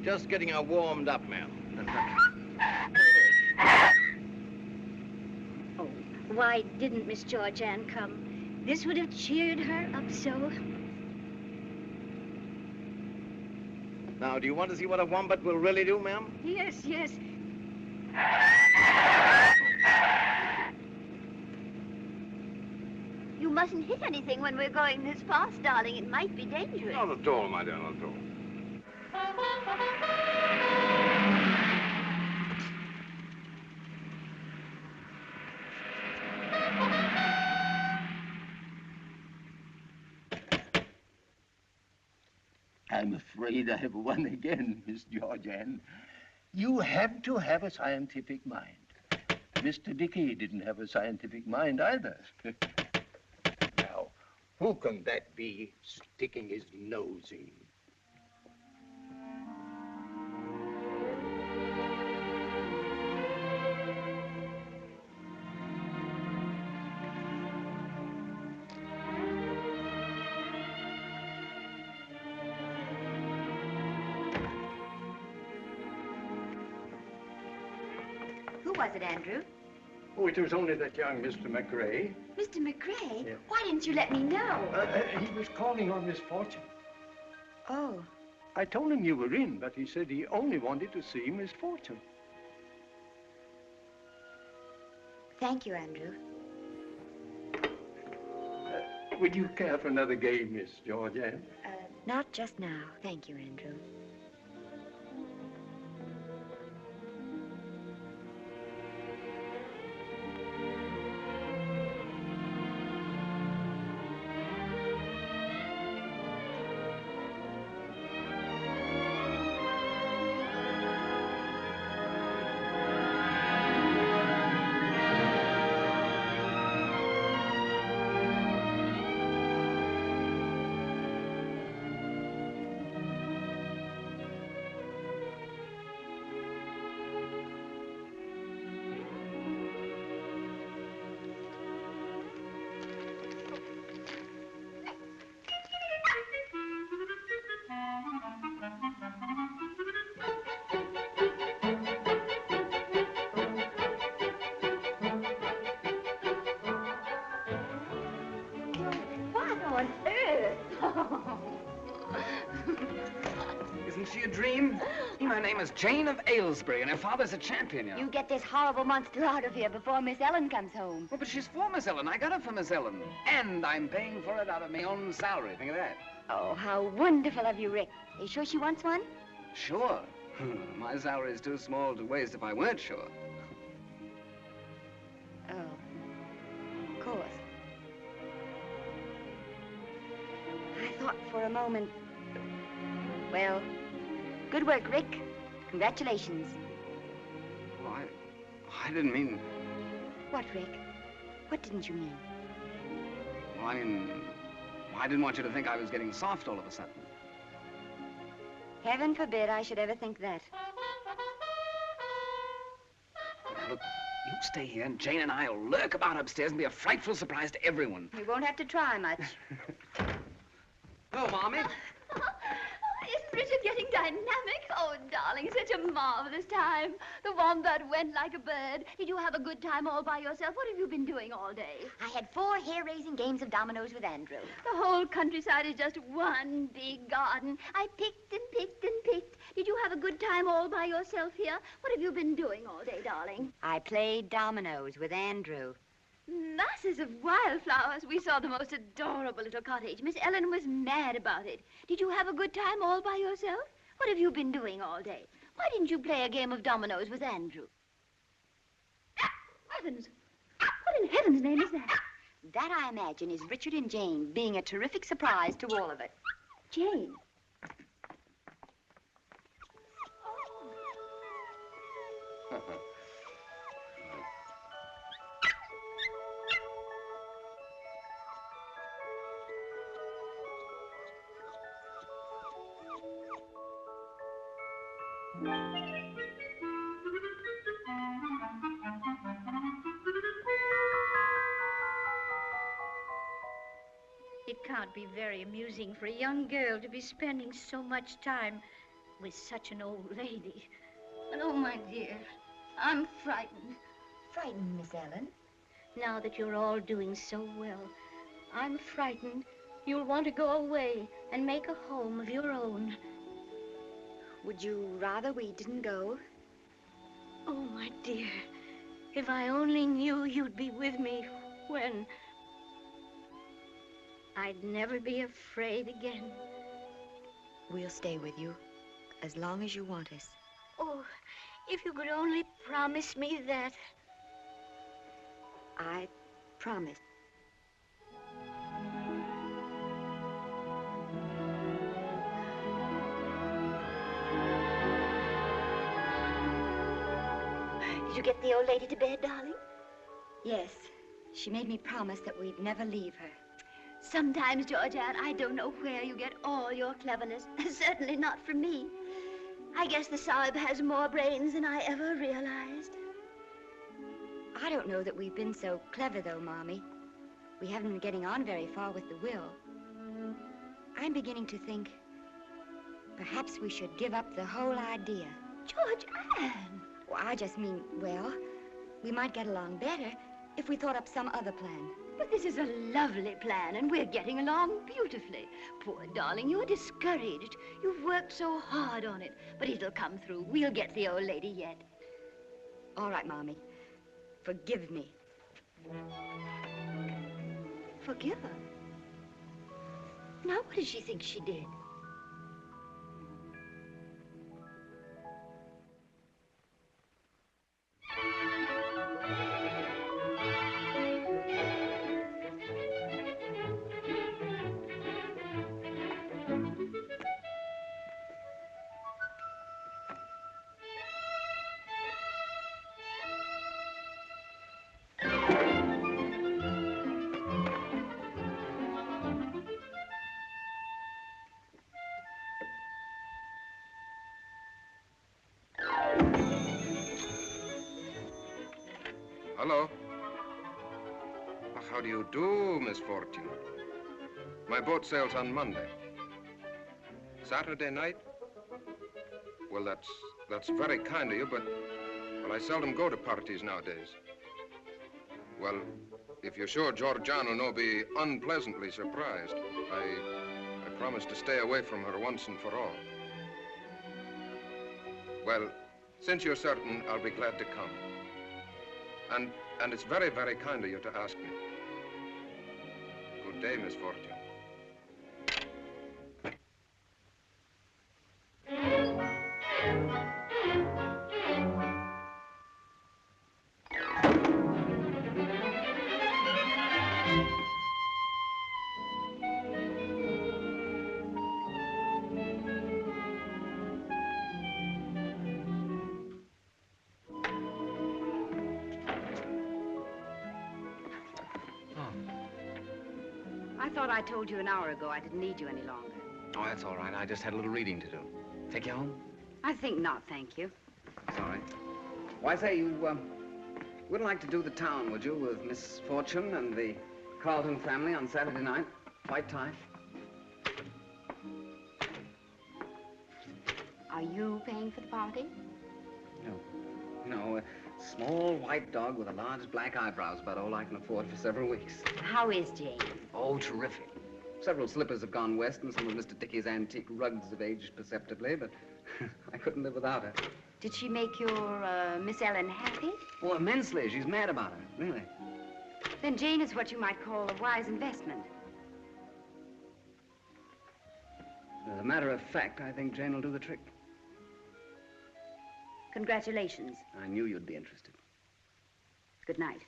Just getting her warmed up, ma'am. Oh, why didn't Miss Georgianne come? This would have cheered her up so. Now, do you want to see what a wombat will really do, ma'am? Yes, yes. You mustn't hit anything when we're going this fast, darling. It might be dangerous. Not at all, my dear, not at all. I'm afraid I have won again, Miss Georgianne. You have to have a scientific mind. Mr. Dickey didn't have a scientific mind either. Now, who can that be sticking his nose in? Who was it, Andrew? Oh, it was only that young Mr. McRae. Mr. McRae? Yeah. Why didn't you let me know? He was calling on Miss Fortune. Oh. I told him you were in, but he said he only wanted to see Miss Fortune. Thank you, Andrew. Would you care for another game, Miss Georgianne? Not just now. Thank you, Andrew. on earth? Isn't she a dream? Her name is Jane of Aylesbury, and her father's a champion, you know. You get this horrible monster out of here before Miss Ellen comes home. Well, but she's for Miss Ellen. I got her for Miss Ellen. And I'm paying for it out of my own salary. Think of that. Oh, how wonderful of you, Rick. Are you sure she wants one? Sure. My salary is too small to waste if I weren't sure. Oh, of course. I thought for a moment... Well, good work, Rick. Congratulations. Well, I didn't mean... What, Rick? What didn't you mean? Well, I mean... I didn't want you to think I was getting soft all of a sudden. Heaven forbid I should ever think that. Now, look, you stay here, and Jane and I will lurk about upstairs and be a frightful surprise to everyone. We won't have to try much. Hello, Mommy. Isn't Richard getting dynamic? Oh, darling, such a marvelous time. The wombat went like a bird. Did you have a good time all by yourself? What have you been doing all day? I had 4 hair-raising games of dominoes with Andrew. The whole countryside is just one big garden. I picked and picked and picked. Did you have a good time all by yourself here? What have you been doing all day, darling? I played dominoes with Andrew. Masses of wildflowers. We saw the most adorable little cottage. Miss Ellen was mad about it. Did you have a good time all by yourself? What have you been doing all day? Why didn't you play a game of dominoes with Andrew? Heavens! What in heaven's name is that? That, I imagine, is Richard and Jane being a terrific surprise to all of it. Jane? It can't be very amusing for a young girl to be spending so much time with such an old lady. And oh, my dear, I'm frightened. Frightened, Miss Ellen? Now that you're all doing so well, I'm frightened you'll want to go away and make a home of your own. Would you rather we didn't go? Oh, my dear, if I only knew you'd be with me when... I'd never be afraid again. We'll stay with you as long as you want us. Oh, if you could only promise me that. I promise. Did you get the old lady to bed, darling? Yes. She made me promise that we'd never leave her. Sometimes, Georgianne, I don't know where you get all your cleverness. Certainly not from me. I guess the Sahib has more brains than I ever realized. I don't know that we've been so clever, though, Mommy. We haven't been getting on very far with the will. I'm beginning to think perhaps we should give up the whole idea. Georgianne! Well, I just mean, well, we might get along better if we thought up some other plan. But this is a lovely plan, and we're getting along beautifully. Poor darling, you're discouraged. You've worked so hard on it, but it'll come through. We'll get the old lady yet. All right, Mommy. Forgive me. Forgive her? Now, what does she think she did? Hello. How do you do, Miss Fortune? My boat sails on Monday. Saturday night? Well, that's very kind of you, but I seldom go to parties nowadays. Well, if you're sure Georgianne will no be unpleasantly surprised, I promise to stay away from her once and for all. Well, since you're certain, I'll be glad to come. And it's very, very kind of you to ask me. Good day, Miss Fortune. I thought I told you an hour ago I didn't need you any longer. Oh, that's all right. I just had a little reading to do. Take you home? I think not, thank you. Sorry. Why, say, you wouldn't like to do the town, would you, with Miss Fortune and the Carlton family on Saturday night? White tie? Are you paying for the party? No, a small white dog with a large black eyebrow is about all I can afford for several weeks. How is Jane? Oh, terrific. Several slippers have gone west, and some of Mr. Dickey's antique rugs have aged perceptibly, but I couldn't live without her. Did she make your Miss Ellen happy? Oh, immensely. She's mad about her, really. Then Jane is what you might call a wise investment. As a matter of fact, I think Jane will do the trick. Congratulations. I knew you'd be interested. Good night.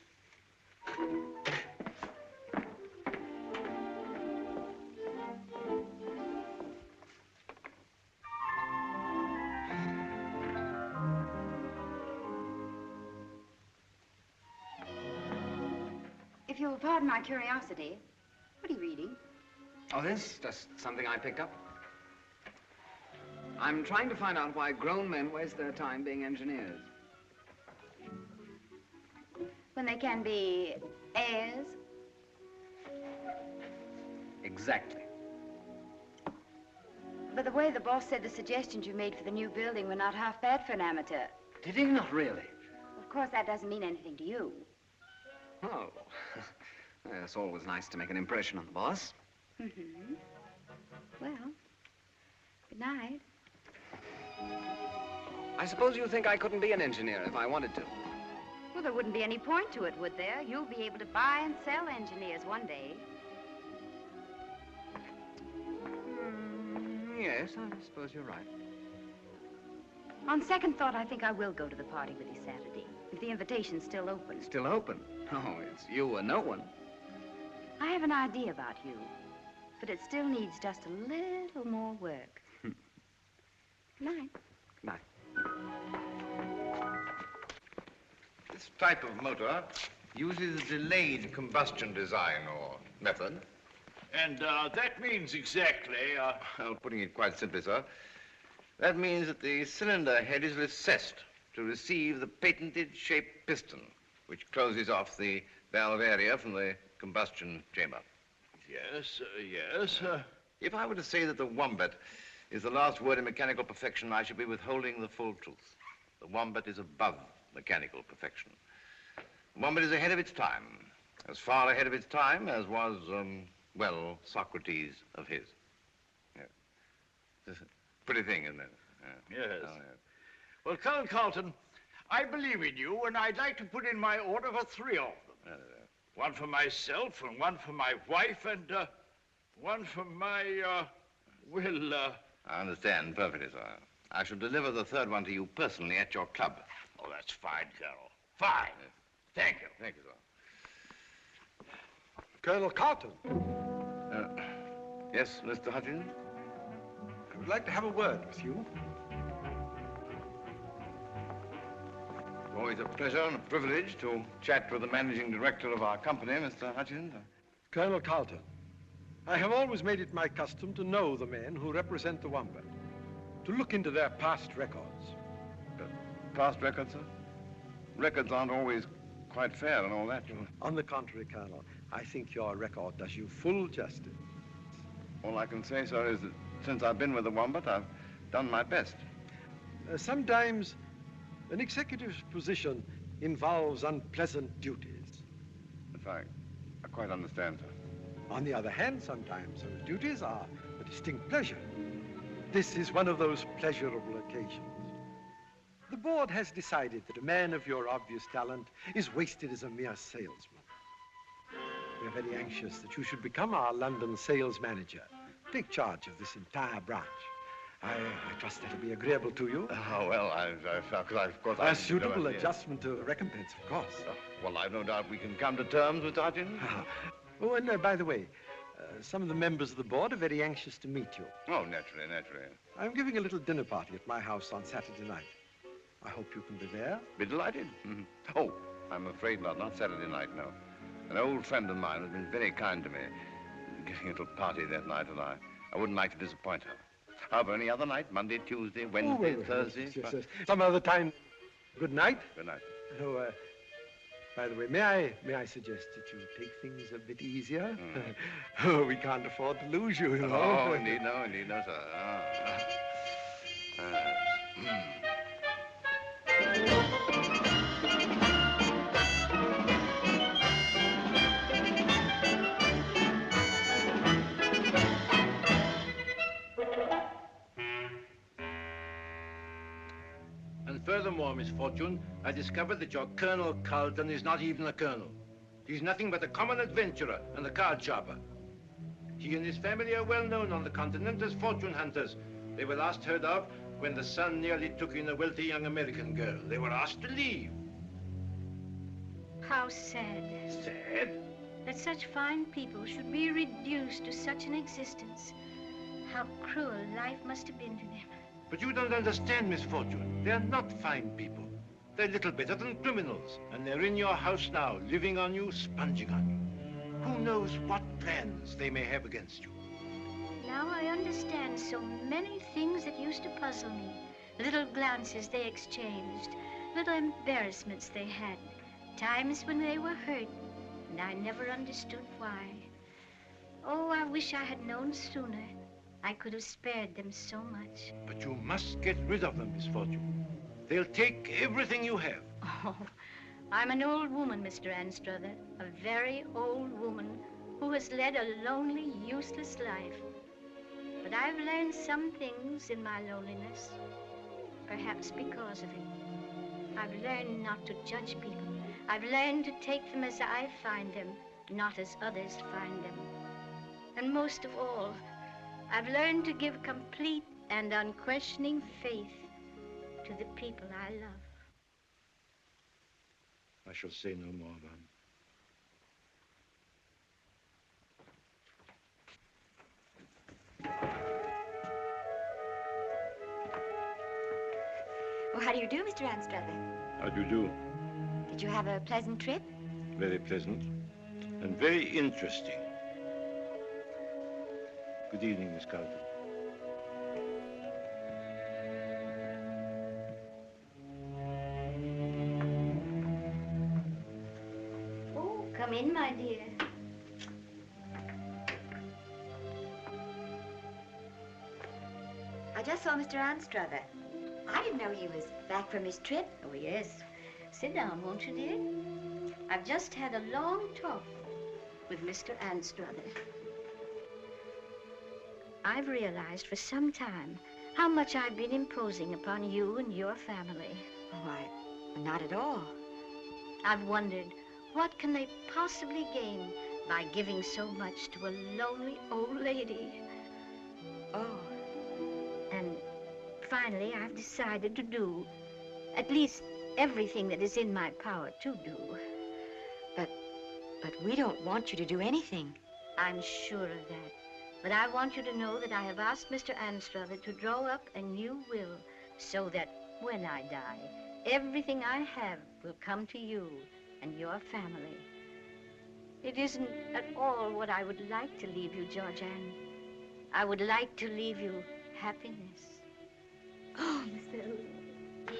If you'll pardon my curiosity, what are you reading? Oh, this? Just something I picked up. I'm trying to find out why grown men waste their time being engineers. When they can be heirs? Exactly. By the way, the boss said the suggestions you made for the new building were not half bad for an amateur. Did he? Not really? Of course, that doesn't mean anything to you. Oh. It's always nice to make an impression on the boss. Mm-hmm. Well, good night. I suppose you think I couldn't be an engineer if I wanted to. Well, there wouldn't be any point to it, would there? You'll be able to buy and sell engineers one day. Yes, I suppose you're right. On second thought, I think I will go to the party with you Saturday, if the invitation's still open. Still open? Oh, it's you or no one. I have an idea about you, but it still needs just a little more work. Good night. Good night. This type of motor uses delayed combustion design or method. And that means exactly, Well, putting it quite simply, sir, that means that the cylinder head is recessed to receive the patented shaped piston, which closes off the valve area from the combustion chamber. Yes, yes. If I were to say that the wombat is the last word in mechanical perfection, I should be withholding the full truth. The wombat is above mechanical perfection. The wombat is ahead of its time, as far ahead of its time as was, well, Socrates of his. Yeah. It's a pretty thing, isn't it? Yeah. Yes. Oh, yeah. Well, Colonel Carlton, I believe in you, and I'd like to put in my order for 3 of them. One for myself, and one for my wife, and one for my, I understand perfectly, sir. I shall deliver the third one to you personally at your club. Oh, that's fine, Colonel. Fine. Thank you. Thank you, sir. Colonel Carlton. Yes, Mr. Hutchins? I would like to have a word with you. Always a pleasure and a privilege to chat with the managing director of our company, Mr. Hutchins. Colonel Carlton, I have always made it my custom to know the men who represent the Wombat, to look into their past records. Past records, sir? Records aren't always quite fair and all that. On the contrary, Colonel, I think your record does you full justice. All I can say, sir, is that since I've been with the Wombat, I've done my best. Sometimes an executive's position involves unpleasant duties. Yes, I quite understand, sir. On the other hand, sometimes those duties are a distinct pleasure. This is one of those pleasurable occasions. The board has decided that a man of your obvious talent is wasted as a mere salesman. We are very anxious that you should become our London sales manager. Take charge of this entire branch. I trust that'll be agreeable to you. Oh, well, of course... A suitable adjustment to recompense, of course. Well, I've no doubt we can come to terms with Hutchins. Oh, and by the way, some of the members of the board are very anxious to meet you. Oh, naturally, naturally. I'm giving a little dinner party at my house on Saturday night. I hope you can be there. Be delighted. Mm-hmm. Oh, I'm afraid not Saturday night, no. An old friend of mine has been very kind to me, giving a little party that night, and I wouldn't like to disappoint her. However, any other night, Monday, Tuesday, Wednesday, Thursday... Yes. Some other time. Good night. Good night. Oh, by the way, may I suggest that you take things a bit easier? Oh, we can't afford to lose you, you know. Oh, indeed no, sir. And furthermore, Miss Fortune, I discovered that your Colonel Carlton is not even a colonel. He's nothing but a common adventurer and a card sharper. He and his family are well known on the continent as fortune hunters. They were last heard of when the son nearly took in a wealthy young American girl. They were asked to leave. How sad. Sad? That such fine people should be reduced to such an existence. How cruel life must have been to them. But you don't understand, Miss Fortune. They're not fine people. They're little better than criminals. And they're in your house now, living on you, sponging on you. Who knows what plans they may have against you? Now I understand so many things that used to puzzle me. Little glances they exchanged, little embarrassments they had, times when they were hurt, and I never understood why. Oh, I wish I had known sooner. I could have spared them so much. But you must get rid of them, Miss Fortune. They'll take everything you have. Oh, I'm an old woman, Mr. Anstruther, a very old woman who has led a lonely, useless life. But I've learned some things in my loneliness, perhaps because of it. I've learned not to judge people. I've learned to take them as I find them, not as others find them. And most of all, I've learned to give complete and unquestioning faith to the people I love. I shall say no more, Van. Well, how do you do, Mr. Anstruther? How do you do? Did you have a pleasant trip? Very pleasant and very interesting. Good evening, Miss Carlton. Oh, come in, my dear. I just saw Mr. Anstruther. I didn't know he was back from his trip. Oh, yes. Sit down, won't you, dear? I've just had a long talk with Mr. Anstruther. I've realized for some time how much I've been imposing upon you and your family. Oh, not at all. I've wondered, what can they possibly gain by giving so much to a lonely old lady? Oh. And finally, I've decided to do at least everything that is in my power to do. But we don't want you to do anything. I'm sure of that. But I want you to know that I have asked Mr. Anstruther to draw up a new will so that when I die, everything I have will come to you and your family. It isn't at all what I would like to leave you, Georgianne. I would like to leave you happiness. Oh, Mr.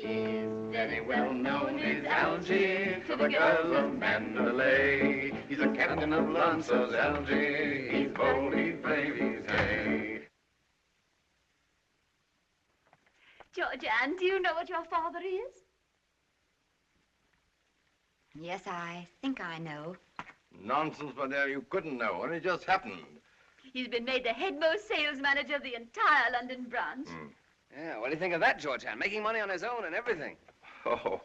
He is very well known as Algy to the girls of Mandalay. He's a captain of Lancers, Algy. He's boldly brave, he's gay. Georgianne, do you know what your father is? Yes, I think I know. Nonsense, my dear, you couldn't know. Only just happened. He's been made the headmost sales manager of the entire London branch. Yeah, what do you think of that, Georgianne? Making money on his own and everything. Oh,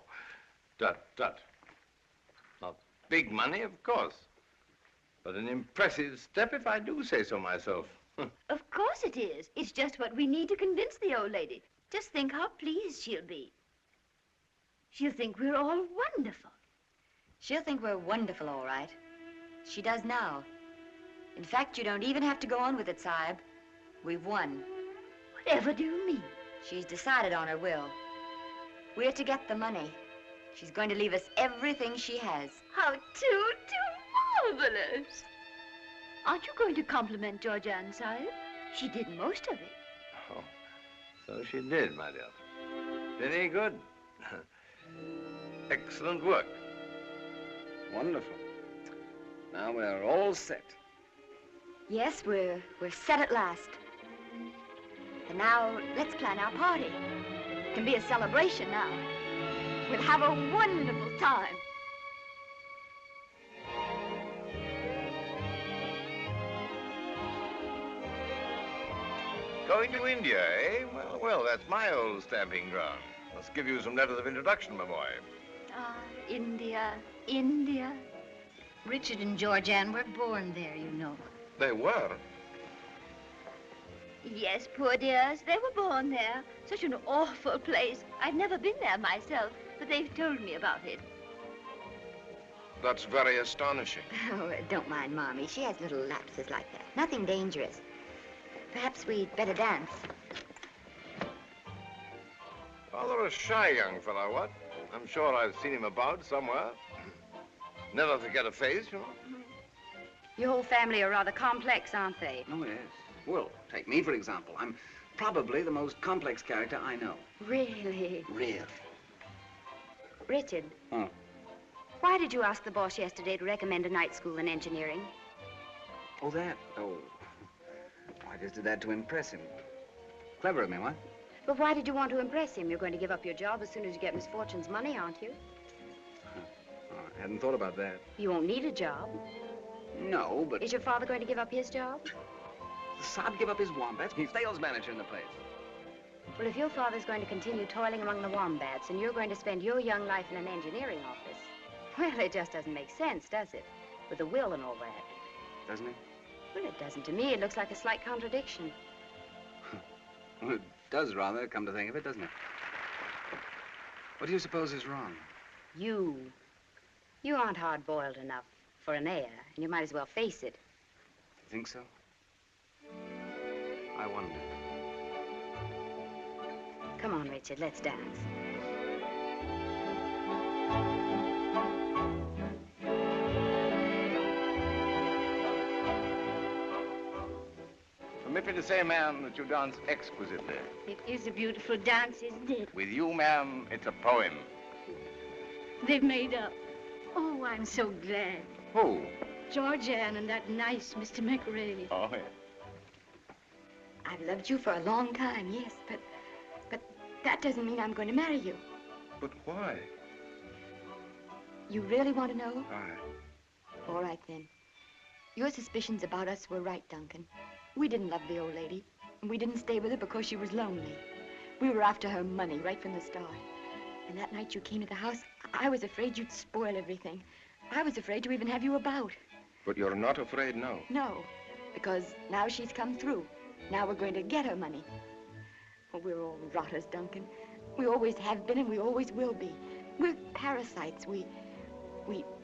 tut. Not big money, of course. But an impressive step, if I do say so myself. Of course it is. It's just what we need to convince the old lady. Just think how pleased she'll be. She'll think we're all wonderful. She'll think we're wonderful, all right. She does now. In fact, you don't even have to go on with it, Sahib. We've won. Whatever do you mean? She's decided on her will. We're to get the money. She's going to leave us everything she has. How too marvelous. Aren't you going to compliment Georgianne, Sahib? She did most of it. Oh, so she did, my dear. Very good. Excellent work. Wonderful. Now we're all set. Yes, we're set at last. And now, let's plan our party. can be a celebration now. We'll have a wonderful time. Going to India, eh? Well, well, that's my old stamping ground. Let's give you some letters of introduction, my boy. Ah, India, India. Richard and Georgianne were born there, you know. They were. Yes, poor dears, they were born there. Such an awful place. I've never been there myself, but they've told me about it. That's very astonishing. Oh, don't mind Mommy. She has little lapses like that. Nothing dangerous. Perhaps we'd better dance. Rather a shy young fellow, what? I'm sure I've seen him about somewhere. Never forget a face, you know. Your whole family are rather complex, aren't they? Oh, yes. Well, take me, for example. I'm probably the most complex character I know. Really? Really? Richard. Huh? Why did you ask the boss yesterday to recommend a night school in engineering? Oh, that? Oh. I just did that to impress him. Clever of me, what? But why did you want to impress him? You're going to give up your job as soon as you get Miss Fortune's money, aren't you? Oh, I hadn't thought about that. You won't need a job. No, but... Is your father going to give up his job? The sod give up his wombats. He's sales manager in the place. Well, if your father's going to continue toiling among the wombats and you're going to spend your young life in an engineering office, well, it just doesn't make sense, does it? With a will and all that. Doesn't it? Well, it doesn't to me. It looks like a slight contradiction. Well, it does rather, come to think of it, doesn't it? What do you suppose is wrong? You. You aren't hard-boiled enough for an heir, and you might as well face it. You think so? I wonder. Come on, Richard, let's dance. Permit me to say, ma'am, that you dance exquisitely. It is a beautiful dance, isn't it? With you, ma'am, it's a poem. They've made up. Oh, I'm so glad. Who? Georgianne and that nice Mr. McRae. Oh, yes. I've loved you for a long time, yes, but that doesn't mean I'm going to marry you. But why? You really want to know? Why? All right, then. Your suspicions about us were right, Duncan. We didn't love the old lady, and we didn't stay with her because she was lonely. We were after her money right from the start. And that night you came to the house, I was afraid you'd spoil everything. I was afraid to even have you about. But you're not afraid now? No, because now she's come through. Now we're going to get her money. Oh, we're all rotters, Duncan. We always have been and we always will be. We're parasites. We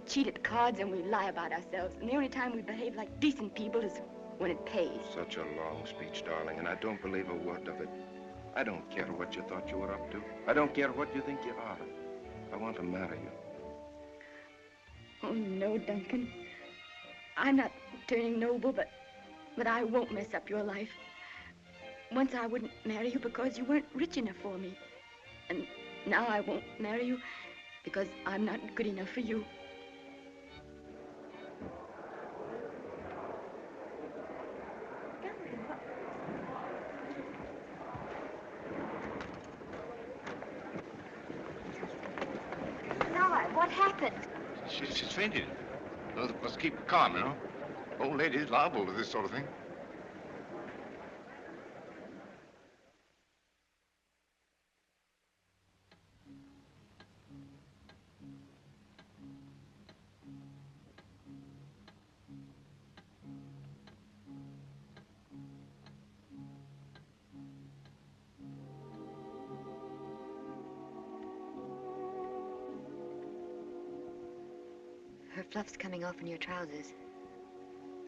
cheat at cards and we lie about ourselves. And the only time we behave like decent people is when it pays. Such a long speech, darling, and I don't believe a word of it. I don't care what you thought you were up to. I don't care what you think you are. I want to marry you. Oh, no, Duncan. I'm not turning noble, but I won't mess up your life. Once I wouldn't marry you because you weren't rich enough for me. And now I won't marry you because I'm not good enough for you. What happened? She's fainted. Those of us keep calm, you know. Old ladies liable to this sort of thing. Her fluff's coming off in your trousers.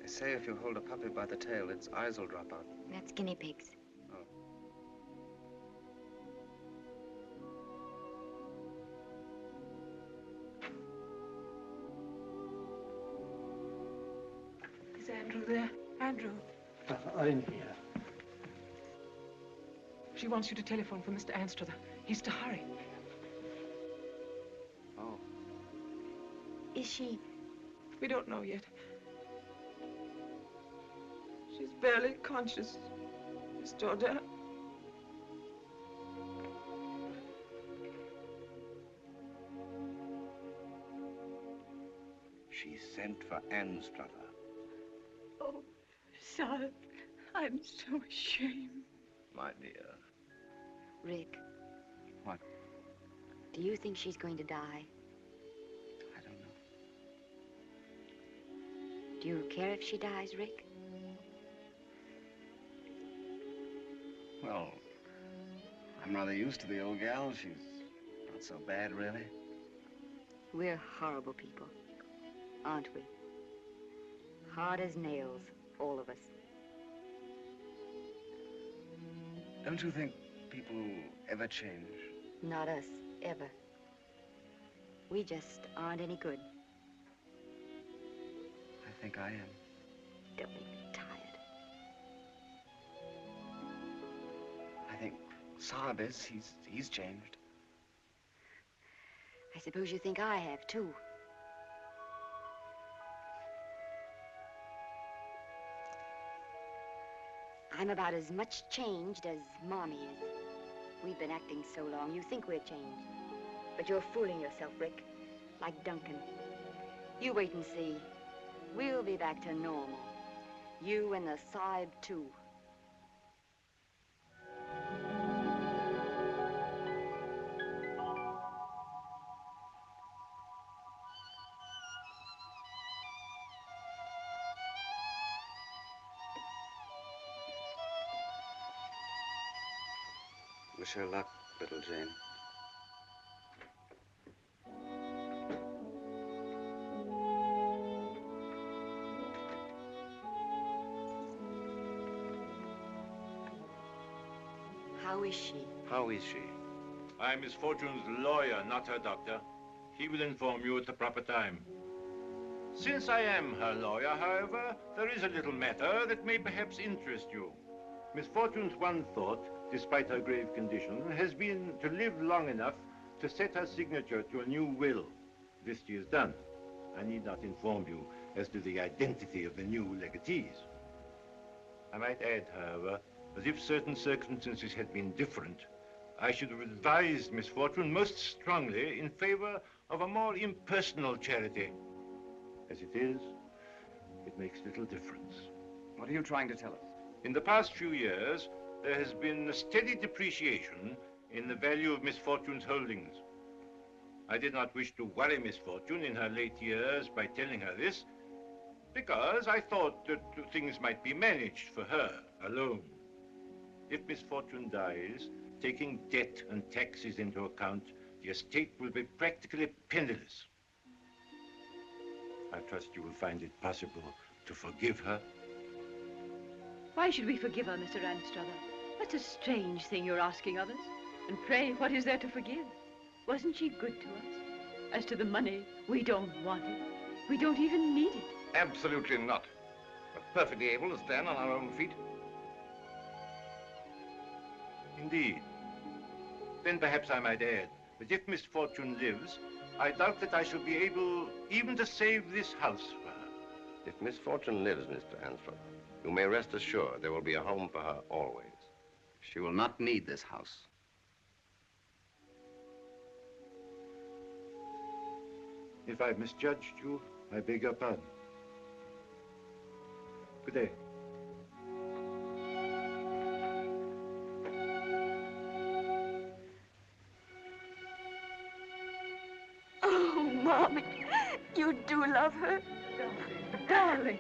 They say if you hold a puppy by the tail, its eyes will drop out. That's guinea pigs. Oh. Is Andrew there? Andrew. I'm here. She wants you to telephone for Mr. Anstruther. He's to hurry. Oh. Is she? We don't know yet. She's barely conscious, Miss Georgia. for Anstruther. Oh, Saab, I'm so ashamed. My dear. Rick. What? Do you think she's going to die? I don't know. Do you care if she dies, Rick? Well, I'm rather used to the old gal. She's not so bad, really. We're horrible people, aren't we? Hard as nails, all of us. Don't you think people ever change? Not us, ever. We just aren't any good. I think I am. Don't make me tired. I think Saab is. He's changed. I suppose you think I have, too. I'm about as much changed as Mommy is. We've been acting so long, you think we're changed. But you're fooling yourself, Rick, like Duncan. You wait and see. We'll be back to normal. You and the Saab, too. Wish her luck, little Jane. How is she? How is she? I'm Miss Fortune's lawyer, not her doctor. He will inform you at the proper time. Since I am her lawyer, however, there is a little matter that may perhaps interest you. Miss Fortune's one thought, despite her grave condition, has been to live long enough to set her signature to a new will. This she has done. I need not inform you as to the identity of the new legatees. I might add, however, that if certain circumstances had been different, I should have advised Miss Fortune most strongly in favor of a more impersonal charity. As it is, it makes little difference. What are you trying to tell us? In the past few years, there has been a steady depreciation in the value of Miss Fortune's holdings. I did not wish to worry Miss Fortune in her late years by telling her this, because I thought that things might be managed for her alone. If Miss Fortune dies, taking debt and taxes into account, the estate will be practically penniless. I trust you will find it possible to forgive her. Why should we forgive her, Mr. Anstruther? That's a strange thing you're asking of us. And pray, what is there to forgive? Wasn't she good to us? As to the money, we don't want it. We don't even need it. Absolutely not. We're perfectly able to stand on our own feet. Indeed. Then perhaps I might add that if Miss Fortune lives, I doubt that I shall be able even to save this house for her. If Miss Fortune lives, Mr. Anstruther, you may rest assured there will be a home for her always. She will not need this house. If I've misjudged you, I beg your pardon. Good day. Oh, Mommy, you do love her. Darling.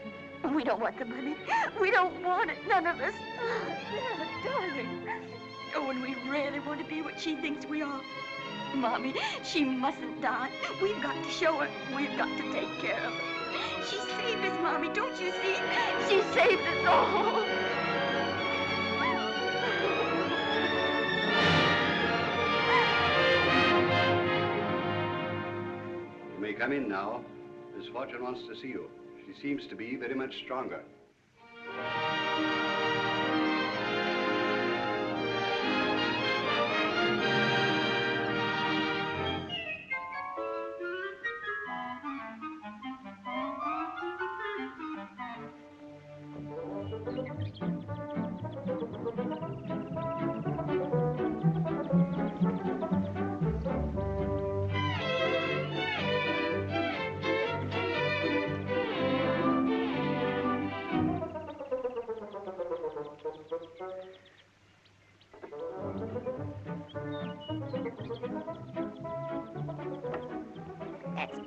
We don't want the money. We don't want it, none of us. Yeah, darling. Oh, and we really want to be what she thinks we are. Mommy, she mustn't die. We've got to show her. We've got to take care of her. She saved us, Mommy, don't you see? She saved us all. You may come in now. Miss Fortune wants to see you. She seems to be very much stronger.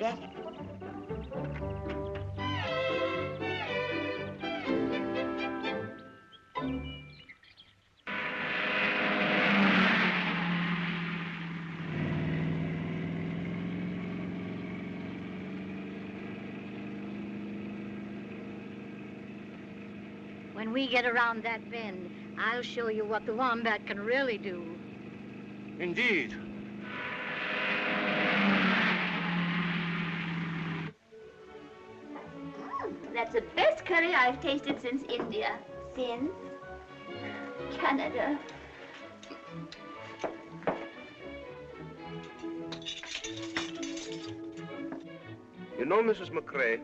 better. When we get around that bend, I'll show you what the wombat can really do. Indeed. That's the best curry I've tasted since India. Since Canada. You know, Mrs. McCrae,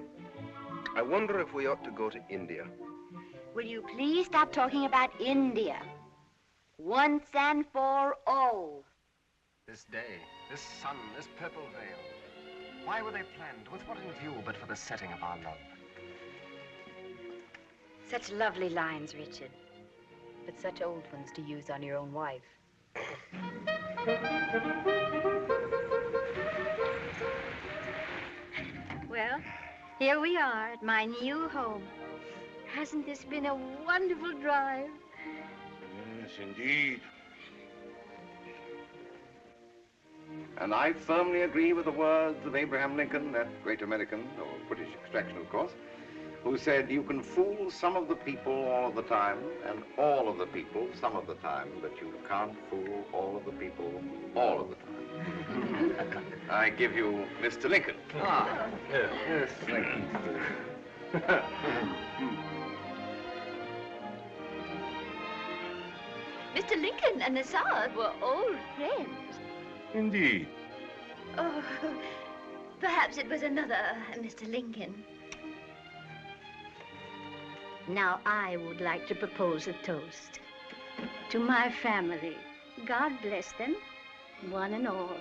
I wonder if we ought to go to India. Will you please stop talking about India? Once and for all. This day, this sun, this purple veil. Why were they planned? With what in view but for the setting of our love? Such lovely lines, Richard. But such old ones to use on your own wife. Well, here we are at my new home. Hasn't this been a wonderful drive? Yes, indeed. And I firmly agree with the words of Abraham Lincoln, that great American, of British extraction, of course, who said, you can fool some of the people all of the time, and all of the people some of the time, but you can't fool all of the people all of the time. I give you Mr. Lincoln. Ah, yes, thank you. Mr. Lincoln and the Tsar were old friends. Indeed. Oh, perhaps it was another Mr. Lincoln. Now I would like to propose a toast. To my family, God bless them, one and all.